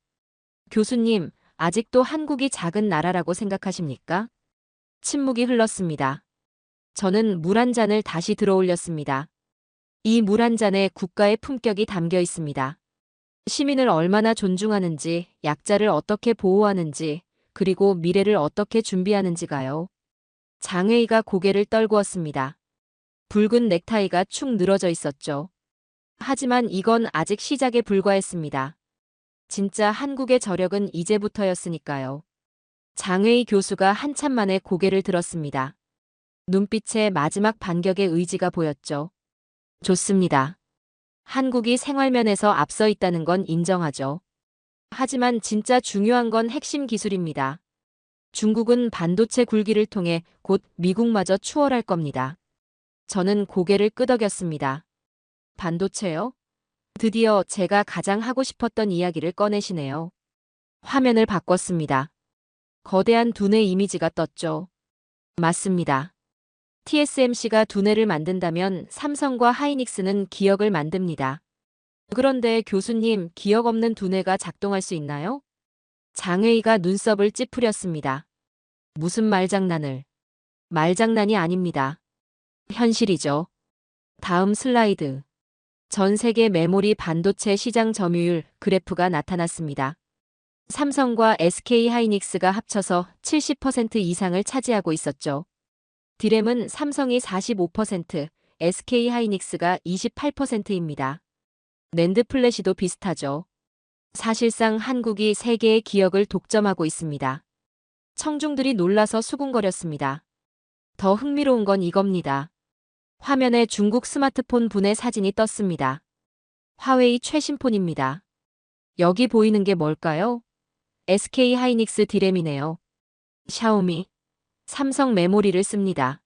교수님, 아직도 한국이 작은 나라라고 생각하십니까? 침묵이 흘렀습니다. 저는 물 한 잔을 다시 들어올렸습니다. 이 물 한 잔에 국가의 품격이 담겨 있습니다. 시민을 얼마나 존중하는지, 약자를 어떻게 보호하는지, 그리고 미래를 어떻게 준비하는지가요. 장회의가 고개를 떨구었습니다. 붉은 넥타이가 축 늘어져 있었죠. 하지만 이건 아직 시작에 불과했습니다. 진짜 한국의 저력은 이제부터였으니까요. 장회의 교수가 한참 만에 고개를 들었습니다. 눈빛에 마지막 반격의 의지가 보였죠. 좋습니다. 한국이 생활면에서 앞서 있다는 건 인정하죠. 하지만 진짜 중요한 건 핵심 기술입니다. 중국은 반도체 굴기를 통해 곧 미국마저 추월할 겁니다. 저는 고개를 끄덕였습니다. 반도체요? 드디어 제가 가장 하고 싶었던 이야기를 꺼내시네요. 화면을 바꿨습니다. 거대한 두뇌 이미지가 떴죠. 맞습니다. TSMC가 두뇌를 만든다면 삼성과 하이닉스는 기억을 만듭니다. 그런데 교수님, 기억 없는 두뇌가 작동할 수 있나요? 장회의가 눈썹을 찌푸렸습니다. 무슨 말장난을. 말장난이 아닙니다. 현실이죠. 다음 슬라이드. 전 세계 메모리 반도체 시장 점유율 그래프가 나타났습니다. 삼성과 SK 하이닉스가 합쳐서 70% 이상을 차지하고 있었죠. 디램은 삼성이 45%, SK 하이닉스가 28%입니다. 낸드 플래시도 비슷하죠. 사실상 한국이 세계의 기억을 독점하고 있습니다. 청중들이 놀라서 수군거렸습니다. 더 흥미로운 건 이겁니다. 화면에 중국 스마트폰 분의 사진이 떴습니다. 화웨이 최신폰입니다. 여기 보이는 게 뭘까요? SK 하이닉스 디램이네요. 샤오미, 삼성 메모리를 씁니다.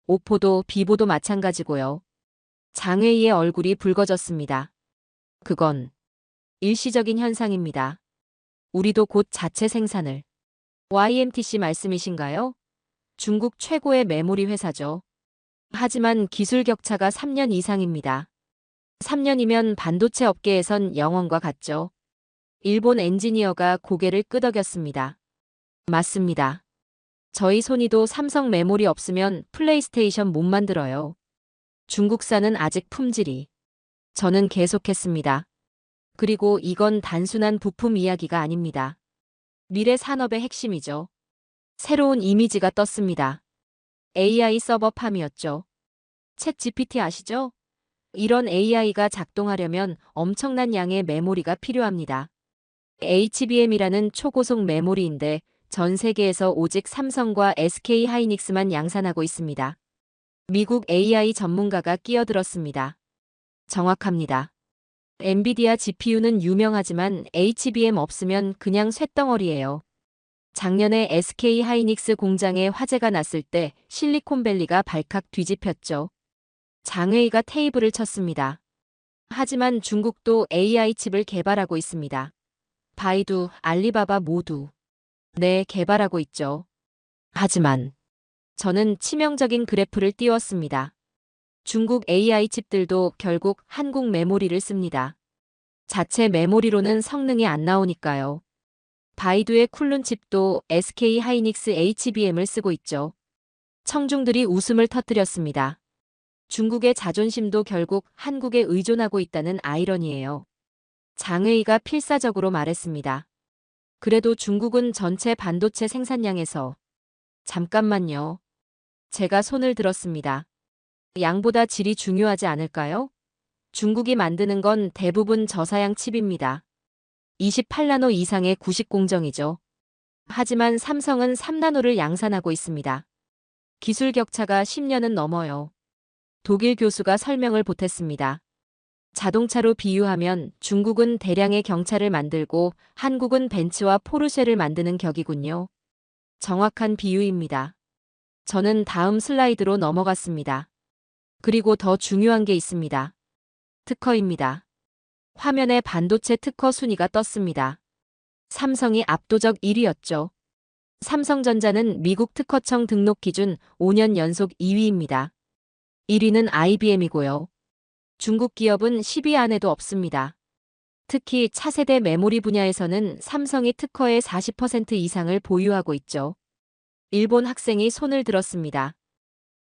오포도 비보도 마찬가지고요. 장회의의 얼굴이 붉어졌습니다. 그건 일시적인 현상입니다. 우리도 곧 자체 생산을. YMTC 말씀이신가요? 중국 최고의 메모리 회사죠. 하지만 기술 격차가 3년 이상입니다. 3년이면 반도체 업계에선 영원과 같죠. 일본 엔지니어가 고개를 끄덕였습니다. 맞습니다. 저희 소니도 삼성 메모리 없으면 플레이스테이션 못 만들어요. 중국산은 아직 품질이. 저는 계속했습니다. 그리고 이건 단순한 부품 이야기가 아닙니다. 미래 산업의 핵심이죠. 새로운 이미지가 떴습니다. AI 서버팜이었죠. 챗 GPT 아시죠? 이런 AI가 작동하려면 엄청난 양의 메모리가 필요합니다. HBM이라는 초고속 메모리인데 전 세계에서 오직 삼성과 SK 하이닉스만 양산하고 있습니다. 미국 AI 전문가가 끼어들었습니다. 정확합니다. 엔비디아 GPU는 유명하지만 HBM 없으면 그냥 쇳덩어리예요. 작년에 SK 하이닉스 공장에 화재가 났을 때 실리콘밸리가 발칵 뒤집혔죠. 장웨이가 테이블을 쳤습니다. 하지만 중국도 AI 칩을 개발하고 있습니다. 바이두, 알리바바 모두 개발하고 있죠. 하지만 저는 치명적인 그래프를 띄웠습니다. 중국 AI 칩들도 결국 한국 메모리를 씁니다. 자체 메모리로는 성능이 안 나오니까요. 바이두의 쿨룬 칩도 SK 하이닉스 HBM을 쓰고 있죠. 청중들이 웃음을 터뜨렸습니다. 중국의 자존심도 결국 한국에 의존하고 있다는 아이러니예요. 장웨이가 필사적으로 말했습니다. 그래도 중국은 전체 반도체 생산량에서 잠깐만요. 제가 손을 들었습니다. 양보다 질이 중요하지 않을까요? 중국이 만드는 건 대부분 저사양 칩입니다. 28나노 이상의 구식 공정이죠. 하지만 삼성은 3나노를 양산하고 있습니다. 기술 격차가 10년은 넘어요. 독일 교수가 설명을 보탰습니다. 자동차로 비유하면 중국은 대량의 경차를 만들고 한국은 벤츠와 포르쉐를 만드는 격이군요. 정확한 비유입니다. 저는 다음 슬라이드로 넘어갔습니다. 그리고 더 중요한 게 있습니다. 특허입니다. 화면에 반도체 특허 순위가 떴습니다. 삼성이 압도적 1위였죠. 삼성전자는 미국 특허청 등록 기준 5년 연속 2위입니다. 1위는 IBM이고요. 중국 기업은 10위 안에도 없습니다. 특히 차세대 메모리 분야에서는 삼성이 특허의 40% 이상을 보유하고 있죠. 일본 학생이 손을 들었습니다.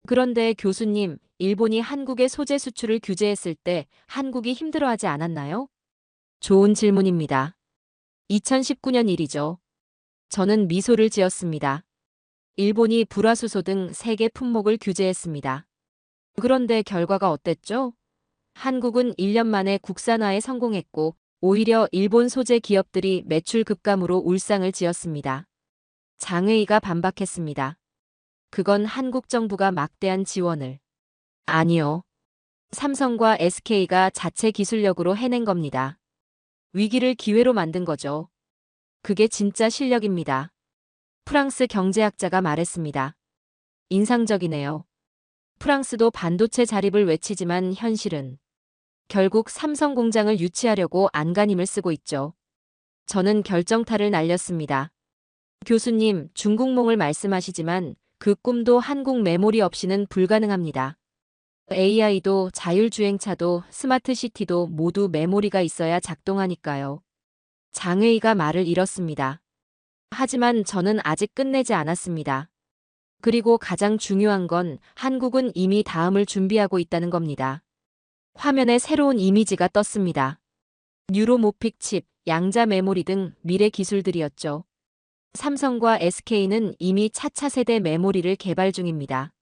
그런데 교수님, 일본이 한국의 소재 수출을 규제했을 때 한국이 힘들어하지 않았나요? 좋은 질문입니다. 2019년 일이죠. 저는 미소를 지었습니다. 일본이 불화수소 등 세계 품목을 규제했습니다. 그런데 결과가 어땠죠? 한국은 1년 만에 국산화에 성공했고 오히려 일본 소재 기업들이 매출 급감으로 울상을 지었습니다. 장웨이가 반박했습니다. 그건 한국 정부가 막대한 지원을. 아니요. 삼성과 SK가 자체 기술력으로 해낸 겁니다. 위기를 기회로 만든 거죠. 그게 진짜 실력입니다. 프랑스 경제학자가 말했습니다. 인상적이네요. 프랑스도 반도체 자립을 외치지만 현실은 결국 삼성 공장을 유치하려고 안간힘을 쓰고 있죠. 저는 결정타를 날렸습니다. 교수님, 중국몽을 말씀하시지만 그 꿈도 한국 메모리 없이는 불가능합니다. AI도 자율주행차도 스마트시티도 모두 메모리가 있어야 작동하니까요. 장웨이가 말을 잃었습니다. 하지만 저는 아직 끝내지 않았습니다. 그리고 가장 중요한 건 한국은 이미 다음을 준비하고 있다는 겁니다. 화면에 새로운 이미지가 떴습니다. 뉴로모픽 칩, 양자 메모리 등 미래 기술들이었죠. 삼성과 SK는 이미 차차 세대 메모리를 개발 중입니다.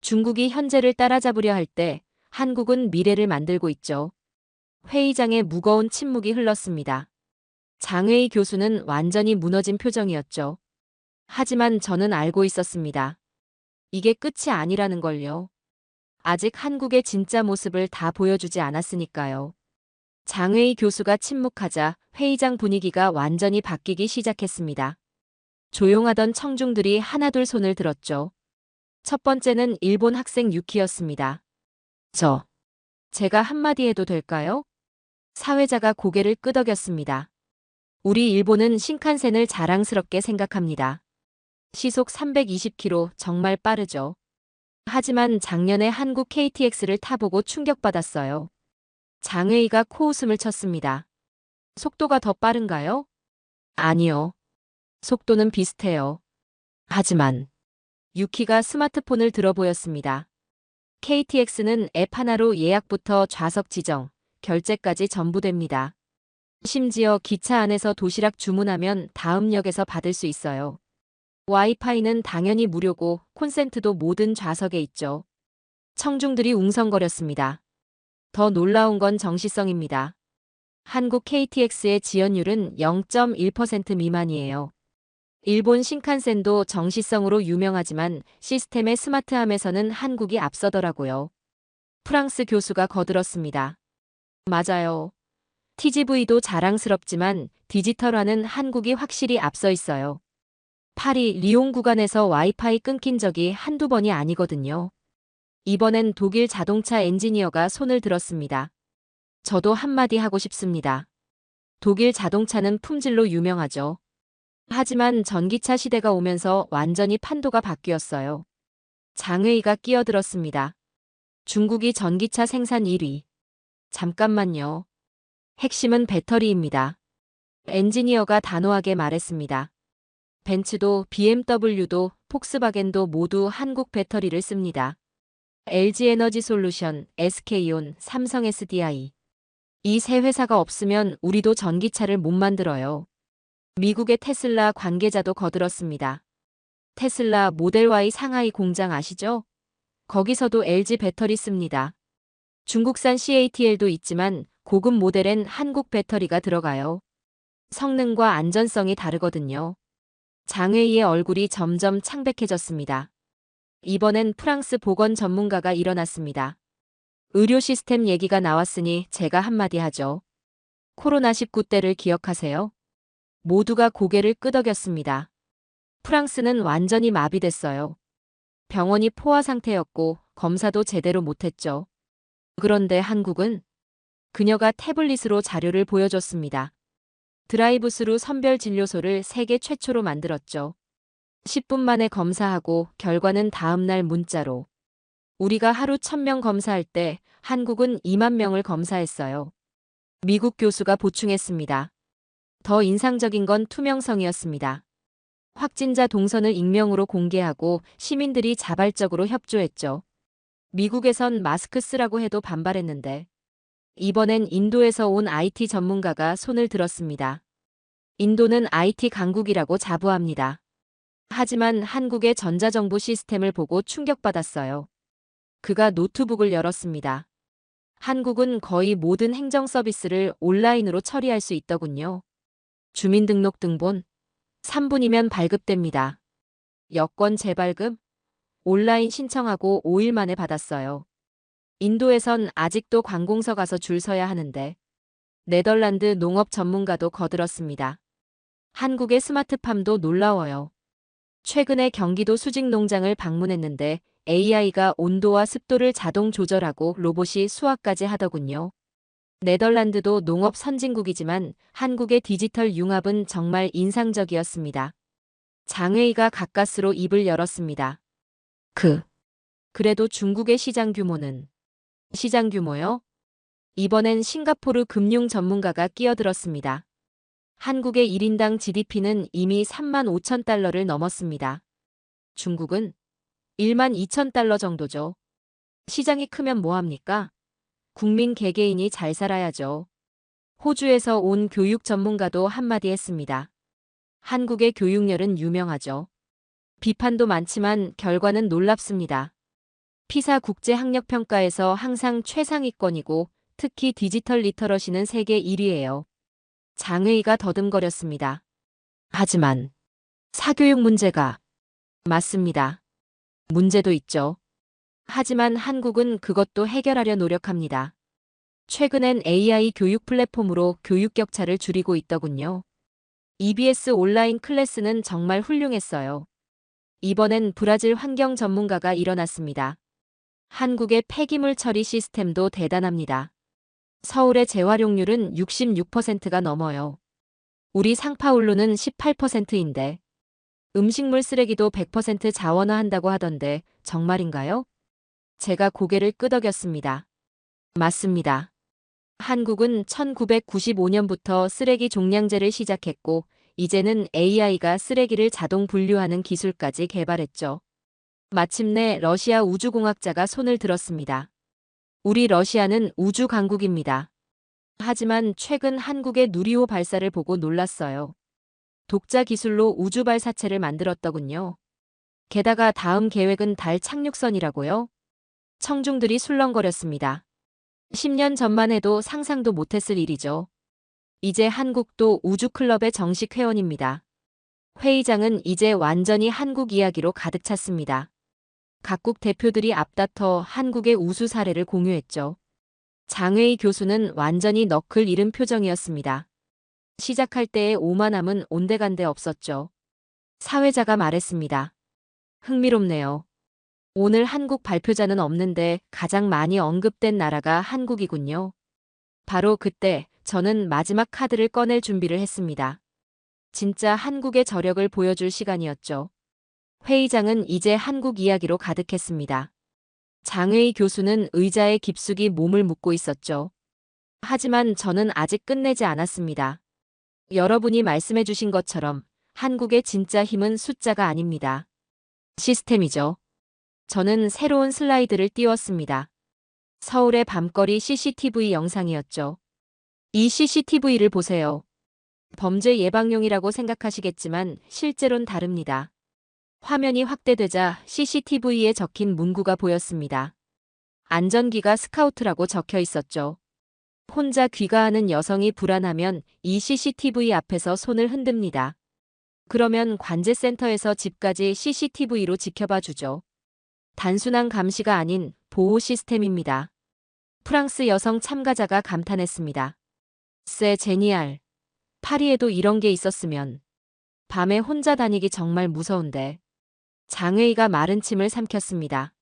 중국이 현재를 따라잡으려 할 때 한국은 미래를 만들고 있죠. 회의장에 무거운 침묵이 흘렀습니다. 장웨이 교수는 완전히 무너진 표정이었죠. 하지만 저는 알고 있었습니다. 이게 끝이 아니라는 걸요. 아직 한국의 진짜 모습을 다 보여주지 않았으니까요. 장웨이 교수가 침묵하자 회의장 분위기가 완전히 바뀌기 시작했습니다. 조용하던 청중들이 하나둘 손을 들었죠. 첫 번째는 일본 학생 유키였습니다. 제가 한마디 해도 될까요? 사회자가 고개를 끄덕였습니다. 우리 일본은 신칸센을 자랑스럽게 생각합니다. 시속 320km 정말 빠르죠. 하지만 작년에 한국 KTX를 타보고 충격받았어요. 장웨이가 코웃음을 쳤습니다. 속도가 더 빠른가요? 아니요. 속도는 비슷해요. 하지만 유키가 스마트폰을 들어 보였습니다. KTX는 앱 하나로 예약부터 좌석 지정, 결제까지 전부 됩니다. 심지어 기차 안에서 도시락 주문하면 다음 역에서 받을 수 있어요. 와이파이는 당연히 무료고 콘센트도 모든 좌석에 있죠. 청중들이 웅성거렸습니다. 더 놀라운 건 정시성입니다. 한국 KTX의 지연율은 0.1% 미만이에요. 일본 신칸센도 정시성으로 유명하지만 시스템의 스마트함에서는 한국이 앞서더라고요. 프랑스 교수가 거들었습니다. 맞아요. TGV도 자랑스럽지만 디지털화는 한국이 확실히 앞서 있어요. 파리 리옹 구간에서 와이파이 끊긴 적이 한두 번이 아니거든요. 이번엔 독일 자동차 엔지니어가 손을 들었습니다. 저도 한마디 하고 싶습니다. 독일 자동차는 품질로 유명하죠. 하지만 전기차 시대가 오면서 완전히 판도가 바뀌었어요. 장웨이가 끼어들었습니다. 중국이 전기차 생산 1위. 잠깐만요. 핵심은 배터리입니다. 엔지니어가 단호하게 말했습니다. 벤츠도 BMW도 폭스바겐도 모두 한국 배터리를 씁니다. LG에너지솔루션, SK온, 삼성 SDI. 이 세 회사가 없으면 우리도 전기차를 못 만들어요. 미국의 테슬라 관계자도 거들었습니다. 테슬라 모델 Y 상하이 공장 아시죠? 거기서도 LG 배터리 씁니다. 중국산 CATL도 있지만 고급 모델엔 한국 배터리가 들어가요. 성능과 안전성이 다르거든요. 장웨이의 얼굴이 점점 창백해졌습니다. 이번엔 프랑스 보건 전문가가 일어났습니다. 의료 시스템 얘기가 나왔으니 제가 한마디 하죠. 코로나19 때를 기억하세요? 모두가 고개를 끄덕였습니다. 프랑스는 완전히 마비됐어요. 병원이 포화 상태였고 검사도 제대로 못했죠. 그런데 한국은 그녀가 태블릿으로 자료를 보여줬습니다. 드라이브스루 선별 진료소를 세계 최초로 만들었죠. 10분 만에 검사하고 결과는 다음날 문자로. 우리가 하루 1000명 검사할 때 한국은 2만 명을 검사했어요. 미국 교수가 보충했습니다. 더 인상적인 건 투명성이었습니다. 확진자 동선을 익명으로 공개하고 시민들이 자발적으로 협조했죠. 미국에선 마스크 쓰라고 해도 반발했는데 이번엔 인도에서 온 IT 전문가가 손을 들었습니다. 인도는 IT 강국이라고 자부합니다. 하지만 한국의 전자정부 시스템을 보고 충격받았어요. 그가 노트북을 열었습니다. 한국은 거의 모든 행정 서비스를 온라인으로 처리할 수 있더군요. 주민등록 등본 3분이면 발급됩니다. 여권 재발급 온라인 신청하고 5일 만에 받았어요. 인도에선 아직도 관공서 가서 줄 서야 하는데 네덜란드 농업 전문가도 거들었습니다. 한국의 스마트팜도 놀라워요. 최근에 경기도 수직 농장을 방문했는데 AI가 온도와 습도를 자동 조절하고 로봇이 수확까지 하더군요. 네덜란드도 농업 선진국이지만 한국의 디지털 융합은 정말 인상적이었습니다. 장웨이가 가까스로 입을 열었습니다. 그래도 중국의 시장 규모는? 시장 규모요? 이번엔 싱가포르 금융 전문가가 끼어들었습니다. 한국의 1인당 GDP는 이미 3만 5천 달러를 넘었습니다. 중국은 1만 2천 달러 정도죠. 시장이 크면 뭐합니까? 국민 개개인이 잘 살아야죠. 호주에서 온 교육 전문가도 한마디 했습니다. 한국의 교육열은 유명하죠. 비판도 많지만 결과는 놀랍습니다. 피사 국제학력평가에서 항상 최상위권이고 특히 디지털 리터러시는 세계 1위예요. 장웨이가 더듬거렸습니다. 하지만 사교육 문제가 맞습니다. 문제도 있죠. 하지만 한국은 그것도 해결하려 노력합니다. 최근엔 AI 교육 플랫폼으로 교육 격차를 줄이고 있더군요. EBS 온라인 클래스는 정말 훌륭했어요. 이번엔 브라질 환경 전문가가 일어났습니다. 한국의 폐기물 처리 시스템도 대단합니다. 서울의 재활용률은 66%가 넘어요. 우리 상파울루는 18%인데 음식물 쓰레기도 100% 자원화한다고 하던데 정말인가요? 제가 고개를 끄덕였습니다. 맞습니다. 한국은 1995년부터 쓰레기 종량제를 시작했고 이제는 AI가 쓰레기를 자동 분류하는 기술까지 개발했죠. 마침내 러시아 우주공학자가 손을 들었습니다. 우리 러시아는 우주 강국입니다. 하지만 최근 한국의 누리호 발사를 보고 놀랐어요. 독자 기술로 우주 발사체를 만들었더군요. 게다가 다음 계획은 달 착륙선이라고요? 청중들이 술렁거렸습니다. 10년 전만 해도 상상도 못했을 일이죠. 이제 한국도 우주클럽의 정식 회원입니다. 회의장은 이제 완전히 한국 이야기로 가득 찼습니다. 각국 대표들이 앞다퉈 한국의 우수 사례를 공유했죠. 장회의 교수는 완전히 너클 잃은 표정이었습니다. 시작할 때의 오만함은 온데간데 없었죠. 사회자가 말했습니다. 흥미롭네요. 오늘 한국 발표자는 없는데 가장 많이 언급된 나라가 한국이군요. 바로 그때 저는 마지막 카드를 꺼낼 준비를 했습니다. 진짜 한국의 저력을 보여줄 시간이었죠. 회의장은 이제 한국 이야기로 가득했습니다. 장회의 교수는 의자에 깊숙이 몸을 묻고 있었죠. 하지만 저는 아직 끝내지 않았습니다. 여러분이 말씀해 주신 것처럼 한국의 진짜 힘은 숫자가 아닙니다. 시스템이죠. 저는 새로운 슬라이드를 띄웠습니다. 서울의 밤거리 CCTV 영상이었죠. 이 CCTV를 보세요. 범죄 예방용이라고 생각하시겠지만 실제론 다릅니다. 화면이 확대되자 CCTV에 적힌 문구가 보였습니다. 안전기가 스카우트라고 적혀 있었죠. 혼자 귀가하는 여성이 불안하면 이 CCTV 앞에서 손을 흔듭니다. 그러면 관제센터에서 집까지 CCTV로 지켜봐 주죠. 단순한 감시가 아닌 보호 시스템입니다. 프랑스 여성 참가자가 감탄했습니다. 세 제니알. 파리에도 이런 게 있었으면. 밤에 혼자 다니기 정말 무서운데. 장회의가 마른 침을 삼켰습니다.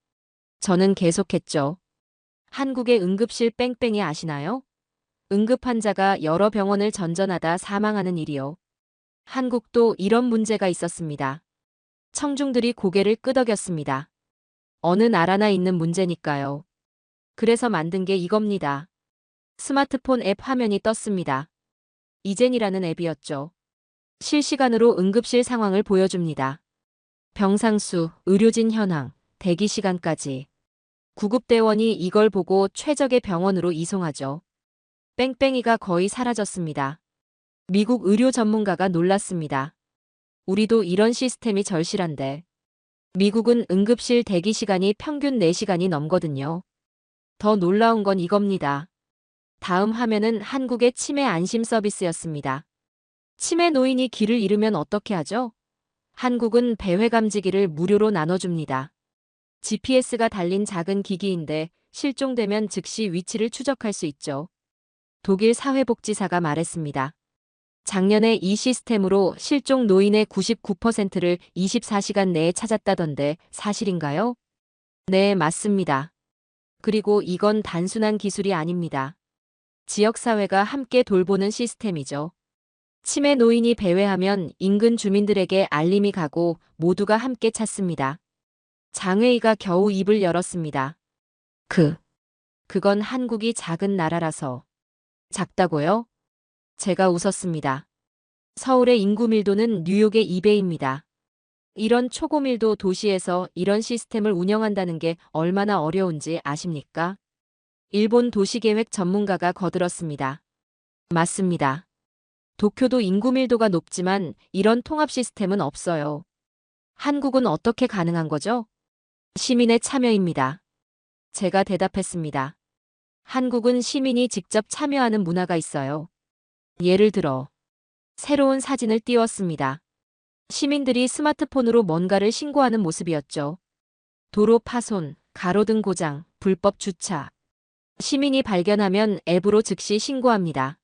저는 계속했죠. 한국의 응급실 뺑뺑이 아시나요? 응급 환자가 여러 병원을 전전하다 사망하는 일이요. 한국도 이런 문제가 있었습니다. 청중들이 고개를 끄덕였습니다. 어느 나라나 있는 문제니까요. 그래서 만든 게 이겁니다. 스마트폰 앱 화면이 떴습니다. 이젠이라는 앱이었죠. 실시간으로 응급실 상황을 보여줍니다. 병상수, 의료진 현황, 대기 시간까지. 구급대원이 이걸 보고 최적의 병원으로 이송하죠. 뺑뺑이가 거의 사라졌습니다. 미국 의료 전문가가 놀랐습니다. 우리도 이런 시스템이 절실한데. 미국은 응급실 대기 시간이 평균 4시간이 넘거든요. 더 놀라운 건 이겁니다. 다음 화면은 한국의 치매 안심 서비스였습니다. 치매 노인이 길을 잃으면 어떻게 하죠? 한국은 배회 감지기를 무료로 나눠줍니다. GPS가 달린 작은 기기인데 실종되면 즉시 위치를 추적할 수 있죠. 독일 사회복지사가 말했습니다. 작년에 이 시스템으로 실종 노인의 99%를 24시간 내에 찾았다던데 사실인가요? 네, 맞습니다. 그리고 이건 단순한 기술이 아닙니다. 지역사회가 함께 돌보는 시스템이죠. 치매 노인이 배회하면 인근 주민들에게 알림이 가고 모두가 함께 찾습니다. 장회의가 겨우 입을 열었습니다. 그건 한국이 작은 나라라서. 작다고요? 제가 웃었습니다. 서울의 인구 밀도는 뉴욕의 2배입니다. 이런 초고밀도 도시에서 이런 시스템을 운영한다는 게 얼마나 어려운지 아십니까? 일본 도시계획 전문가가 거들었습니다. 맞습니다. 도쿄도 인구 밀도가 높지만 이런 통합 시스템은 없어요. 한국은 어떻게 가능한 거죠? 시민의 참여입니다. 제가 대답했습니다. 한국은 시민이 직접 참여하는 문화가 있어요. 예를 들어, 새로운 사진을 띄웠습니다. 시민들이 스마트폰으로 뭔가를 신고하는 모습이었죠. 도로 파손, 가로등 고장, 불법 주차. 시민이 발견하면 앱으로 즉시 신고합니다.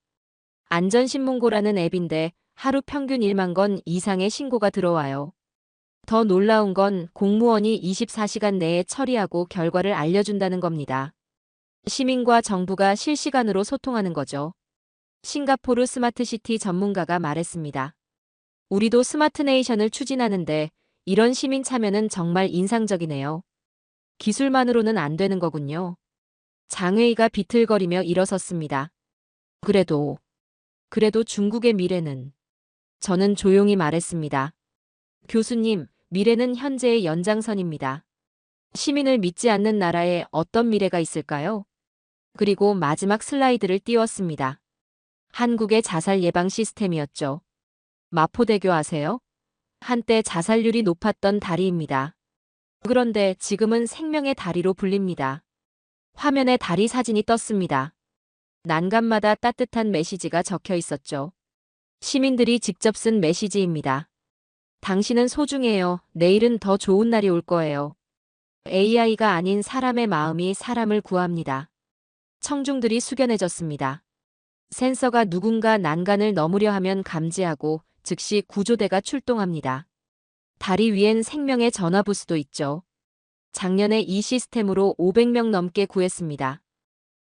안전신문고라는 앱인데 하루 평균 1만 건 이상의 신고가 들어와요. 더 놀라운 건 공무원이 24시간 내에 처리하고 결과를 알려준다는 겁니다. 시민과 정부가 실시간으로 소통하는 거죠. 싱가포르 스마트시티 전문가가 말했습니다. 우리도 스마트네이션을 추진하는데 이런 시민 참여는 정말 인상적이네요. 기술만으로는 안 되는 거군요. 장회의가 비틀거리며 일어섰습니다. 그래도 중국의 미래는. 저는 조용히 말했습니다. 교수님, 미래는 현재의 연장선입니다. 시민을 믿지 않는 나라에 어떤 미래가 있을까요? 그리고 마지막 슬라이드를 띄웠습니다. 한국의 자살 예방 시스템이었죠. 마포대교 아세요? 한때 자살률이 높았던 다리입니다. 그런데 지금은 생명의 다리로 불립니다. 화면에 다리 사진이 떴습니다. 난간마다 따뜻한 메시지가 적혀 있었죠. 시민들이 직접 쓴 메시지입니다. 당신은 소중해요. 내일은 더 좋은 날이 올 거예요. AI가 아닌 사람의 마음이 사람을 구합니다. 청중들이 숙연해졌습니다. 센서가 누군가 난간을 넘으려 하면 감지하고 즉시 구조대가 출동합니다. 다리 위엔 생명의 전화부스도 있죠. 작년에 이 시스템으로 500명 넘게 구했습니다.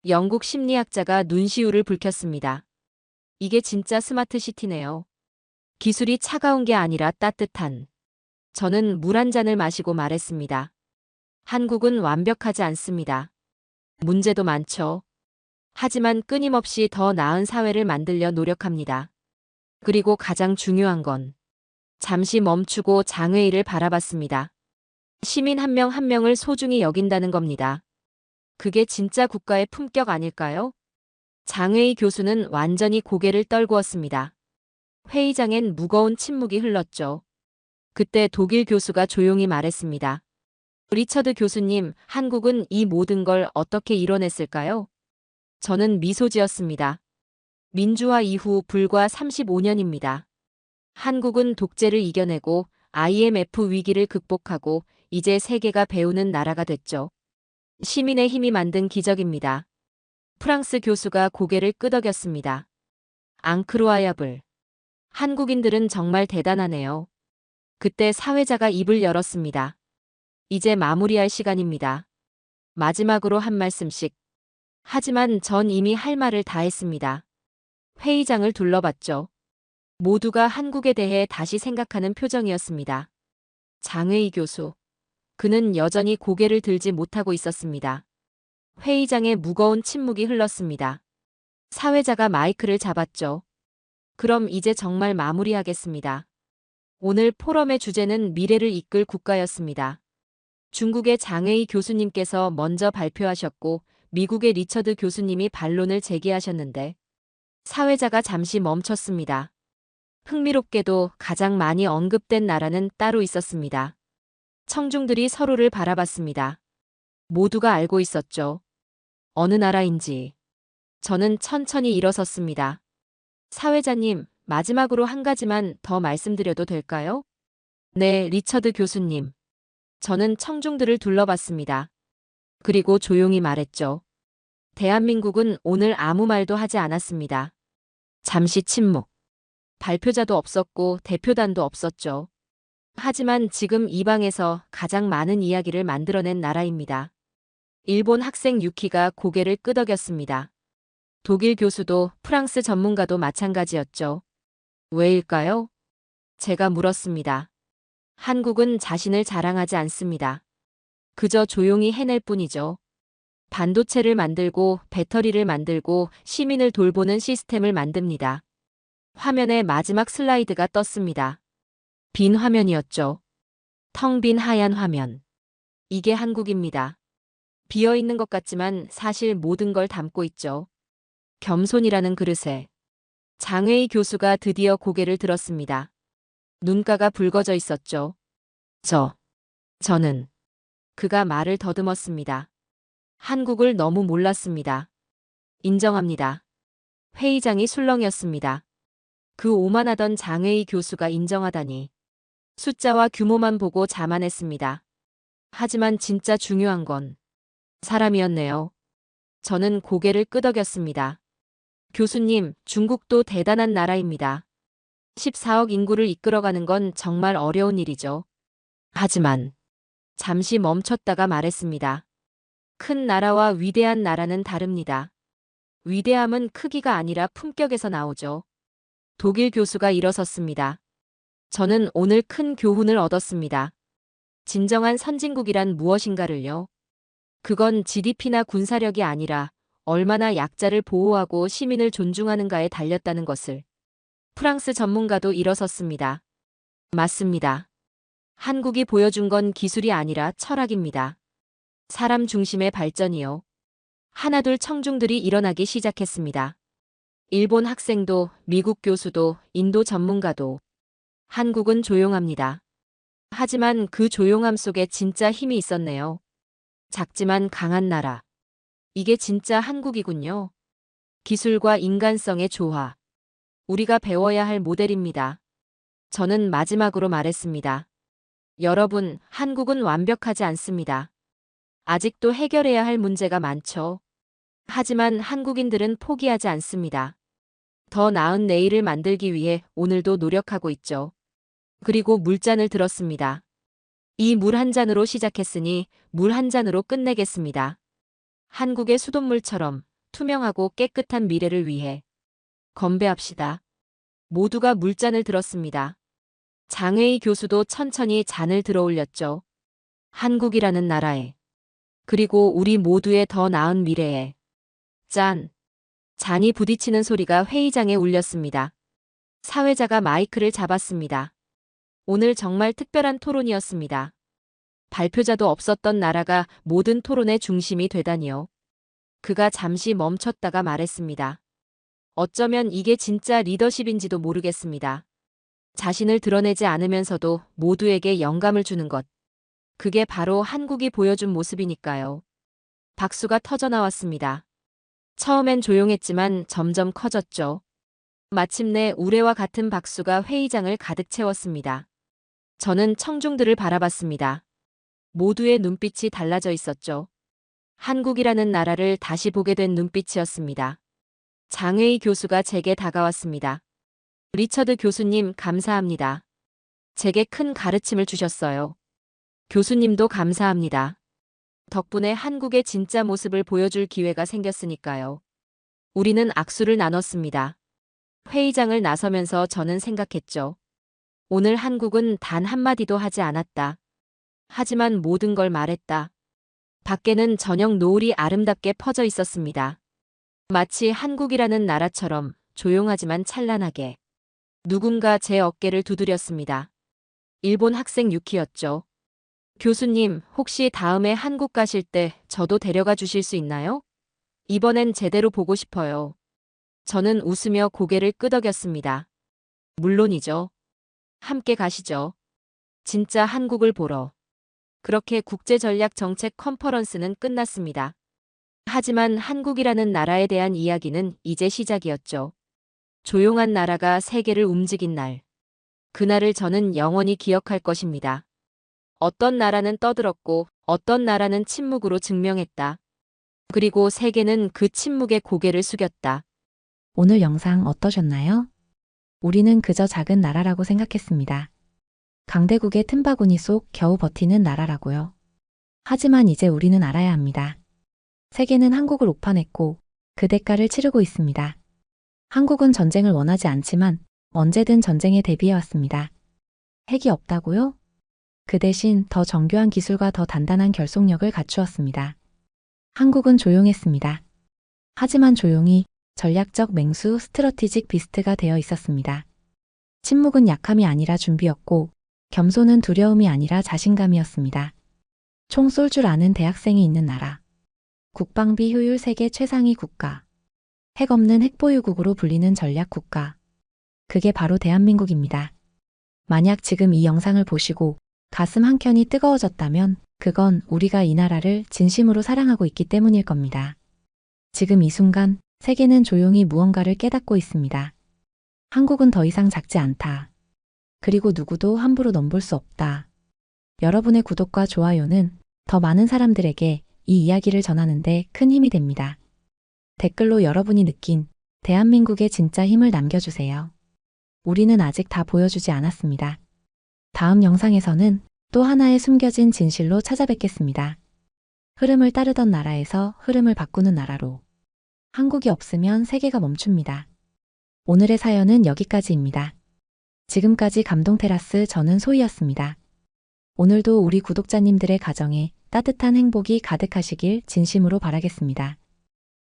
영국 심리학자가 눈시울을 붉혔습니다. 이게 진짜 스마트 시티네요. 기술이 차가운 게 아니라 따뜻한. 저는 물 한 잔을 마시고 말했습니다. 한국은 완벽하지 않습니다. 문제도 많죠. 하지만 끊임없이 더 나은 사회를 만들려 노력합니다. 그리고 가장 중요한 건 잠시 멈추고 장외일을 바라봤습니다. 시민 한 명 한 명을 소중히 여긴다는 겁니다. 그게 진짜 국가의 품격 아닐까요? 장외이 교수는 완전히 고개를 떨구었습니다. 회의장엔 무거운 침묵이 흘렀죠. 그때 독일 교수가 조용히 말했습니다. 리처드 교수님, 한국은 이 모든 걸 어떻게 이뤄냈을까요? 저는 미소 지었습니다. 민주화 이후 불과 35년입니다. 한국은 독재를 이겨내고 IMF 위기를 극복하고 이제 세계가 배우는 나라가 됐죠. 시민의 힘이 만든 기적입니다. 프랑스 교수가 고개를 끄덕였습니다. 앙크로아야블. 한국인들은 정말 대단하네요. 그때 사회자가 입을 열었습니다. 이제 마무리할 시간입니다. 마지막으로 한 말씀씩. 하지만 전 이미 할 말을 다 했습니다. 회의장을 둘러봤죠. 모두가 한국에 대해 다시 생각하는 표정이었습니다. 장회희 교수. 그는 여전히 고개를 들지 못하고 있었습니다. 회의장에 무거운 침묵이 흘렀습니다. 사회자가 마이크를 잡았죠. 그럼 이제 정말 마무리하겠습니다. 오늘 포럼의 주제는 미래를 이끌 국가였습니다. 중국의 장회희 교수님께서 먼저 발표하셨고 미국의 리처드 교수님이 반론을 제기하셨는데 사회자가 잠시 멈췄습니다. 흥미롭게도 가장 많이 언급된 나라는 따로 있었습니다. 청중들이 서로를 바라봤습니다. 모두가 알고 있었죠. 어느 나라인지. 저는 천천히 일어섰습니다. 사회자님, 마지막으로 한 가지만 더 말씀드려도 될까요? 네, 리처드 교수님. 저는 청중들을 둘러봤습니다. 그리고 조용히 말했죠. 대한민국은 오늘 아무 말도 하지 않았습니다. 잠시 침묵. 발표자도 없었고 대표단도 없었죠. 하지만 지금 이 방에서 가장 많은 이야기를 만들어낸 나라입니다. 일본 학생 유키가 고개를 끄덕였습니다. 독일 교수도 프랑스 전문가도 마찬가지였죠. 왜일까요? 제가 물었습니다. 한국은 자신을 자랑하지 않습니다. 그저 조용히 해낼 뿐이죠. 반도체를 만들고 배터리를 만들고 시민을 돌보는 시스템을 만듭니다. 화면에 마지막 슬라이드가 떴습니다. 빈 화면이었죠. 텅 빈 하얀 화면. 이게 한국입니다. 비어있는 것 같지만 사실 모든 걸 담고 있죠. 겸손이라는 그릇에. 장회희 교수가 드디어 고개를 들었습니다. 눈가가 붉어져 있었죠. 저는. 그가 말을 더듬었습니다. 한국을 너무 몰랐습니다. 인정합니다. 회의장이 술렁이었습니다. 그 오만하던 장회희 교수가 인정하다니. 숫자와 규모만 보고 자만했습니다. 하지만 진짜 중요한 건 사람이었네요. 저는 고개를 끄덕였습니다. 교수님, 중국도 대단한 나라입니다. 14억 인구를 이끌어가는 건 정말 어려운 일이죠. 하지만 잠시 멈췄다가 말했습니다. 큰 나라와 위대한 나라는 다릅니다. 위대함은 크기가 아니라 품격에서 나오죠. 독일 교수가 일어섰습니다. 저는 오늘 큰 교훈을 얻었습니다. 진정한 선진국이란 무엇인가를요. 그건 GDP나 군사력이 아니라 얼마나 약자를 보호하고 시민을 존중하는가에 달렸다는 것을. 프랑스 전문가도 일어섰습니다. 맞습니다. 한국이 보여준 건 기술이 아니라 철학입니다. 사람 중심의 발전이요. 하나둘 청중들이 일어나기 시작했습니다. 일본 학생도, 미국 교수도, 인도 전문가도. 한국은 조용합니다. 하지만 그 조용함 속에 진짜 힘이 있었네요. 작지만 강한 나라. 이게 진짜 한국이군요. 기술과 인간성의 조화. 우리가 배워야 할 모델입니다. 저는 마지막으로 말했습니다. 여러분, 한국은 완벽하지 않습니다. 아직도 해결해야 할 문제가 많죠. 하지만 한국인들은 포기하지 않습니다. 더 나은 내일을 만들기 위해 오늘도 노력하고 있죠. 그리고 물잔을 들었습니다. 이 물 한 잔으로 시작했으니 물 한 잔으로 끝내겠습니다. 한국의 수돗물처럼 투명하고 깨끗한 미래를 위해 건배합시다. 모두가 물잔을 들었습니다. 장혜희 교수도 천천히 잔을 들어 올렸죠. 한국이라는 나라에, 그리고 우리 모두의 더 나은 미래에. 짠! 잔이 부딪히는 소리가 회의장에 울렸습니다. 사회자가 마이크를 잡았습니다. 오늘 정말 특별한 토론이었습니다. 발표자도 없었던 나라가 모든 토론의 중심이 되다니요. 그가 잠시 멈췄다가 말했습니다. 어쩌면 이게 진짜 리더십인지도 모르겠습니다. 자신을 드러내지 않으면서도 모두에게 영감을 주는 것. 그게 바로 한국이 보여준 모습이니까요. 박수가 터져나왔습니다. 처음엔 조용했지만 점점 커졌죠. 마침내 우레와 같은 박수가 회의장을 가득 채웠습니다. 저는 청중들을 바라봤습니다. 모두의 눈빛이 달라져 있었죠. 한국이라는 나라를 다시 보게 된 눈빛이었습니다. 장혜희 교수가 제게 다가왔습니다. 리처드 교수님, 감사합니다. 제게 큰 가르침을 주셨어요. 교수님도 감사합니다. 덕분에 한국의 진짜 모습을 보여줄 기회가 생겼으니까요. 우리는 악수를 나눴습니다. 회의장을 나서면서 저는 생각했죠. 오늘 한국은 단 한마디도 하지 않았다. 하지만 모든 걸 말했다. 밖에는 저녁 노을이 아름답게 퍼져 있었습니다. 마치 한국이라는 나라처럼 조용하지만 찬란하게. 누군가 제 어깨를 두드렸습니다. 일본 학생 유키였죠. 교수님, 혹시 다음에 한국 가실 때 저도 데려가 주실 수 있나요? 이번엔 제대로 보고 싶어요. 저는 웃으며 고개를 끄덕였습니다. 물론이죠. 함께 가시죠. 진짜 한국을 보러. 그렇게 국제전략정책 컨퍼런스는 끝났습니다. 하지만 한국이라는 나라에 대한 이야기는 이제 시작이었죠. 조용한 나라가 세계를 움직인 날. 그날을 저는 영원히 기억할 것입니다. 어떤 나라는 떠들었고 어떤 나라는 침묵으로 증명했다. 그리고 세계는 그 침묵에 고개를 숙였다. 오늘 영상 어떠셨나요? 우리는 그저 작은 나라라고 생각했습니다. 강대국의 틈바구니 속 겨우 버티는 나라라고요. 하지만 이제 우리는 알아야 합니다. 세계는 한국을 오판했고 그 대가를 치르고 있습니다. 한국은 전쟁을 원하지 않지만 언제든 전쟁에 대비해왔습니다. 핵이 없다고요? 그 대신 더 정교한 기술과 더 단단한 결속력을 갖추었습니다. 한국은 조용했습니다. 하지만 조용히 전략적 맹수 스트러티직 비스트가 되어 있었습니다. 침묵은 약함이 아니라 준비였고 겸손은 두려움이 아니라 자신감이었습니다. 총 쏠 줄 아는 대학생이 있는 나라. 국방비 효율 세계 최상위 국가. 핵 없는 핵보유국으로 불리는 전략 국가. 그게 바로 대한민국입니다. 만약 지금 이 영상을 보시고 가슴 한켠이 뜨거워졌다면 그건 우리가 이 나라를 진심으로 사랑하고 있기 때문일 겁니다. 지금 이 순간 세계는 조용히 무언가를 깨닫고 있습니다. 한국은 더 이상 작지 않다. 그리고 누구도 함부로 넘볼 수 없다. 여러분의 구독과 좋아요는 더 많은 사람들에게 이 이야기를 전하는데 큰 힘이 됩니다. 댓글로 여러분이 느낀 대한민국의 진짜 힘을 남겨주세요. 우리는 아직 다 보여주지 않았습니다. 다음 영상에서는 또 하나의 숨겨진 진실로 찾아뵙겠습니다. 흐름을 따르던 나라에서 흐름을 바꾸는 나라로. 한국이 없으면 세계가 멈춥니다. 오늘의 사연은 여기까지입니다. 지금까지 감동테라스 저는 소희였습니다. 오늘도 우리 구독자님들의 가정에 따뜻한 행복이 가득하시길 진심으로 바라겠습니다.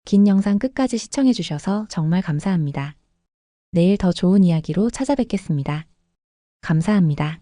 긴 영상 끝까지 시청해주셔서 정말 감사합니다. 내일 더 좋은 이야기로 찾아뵙겠습니다. 감사합니다.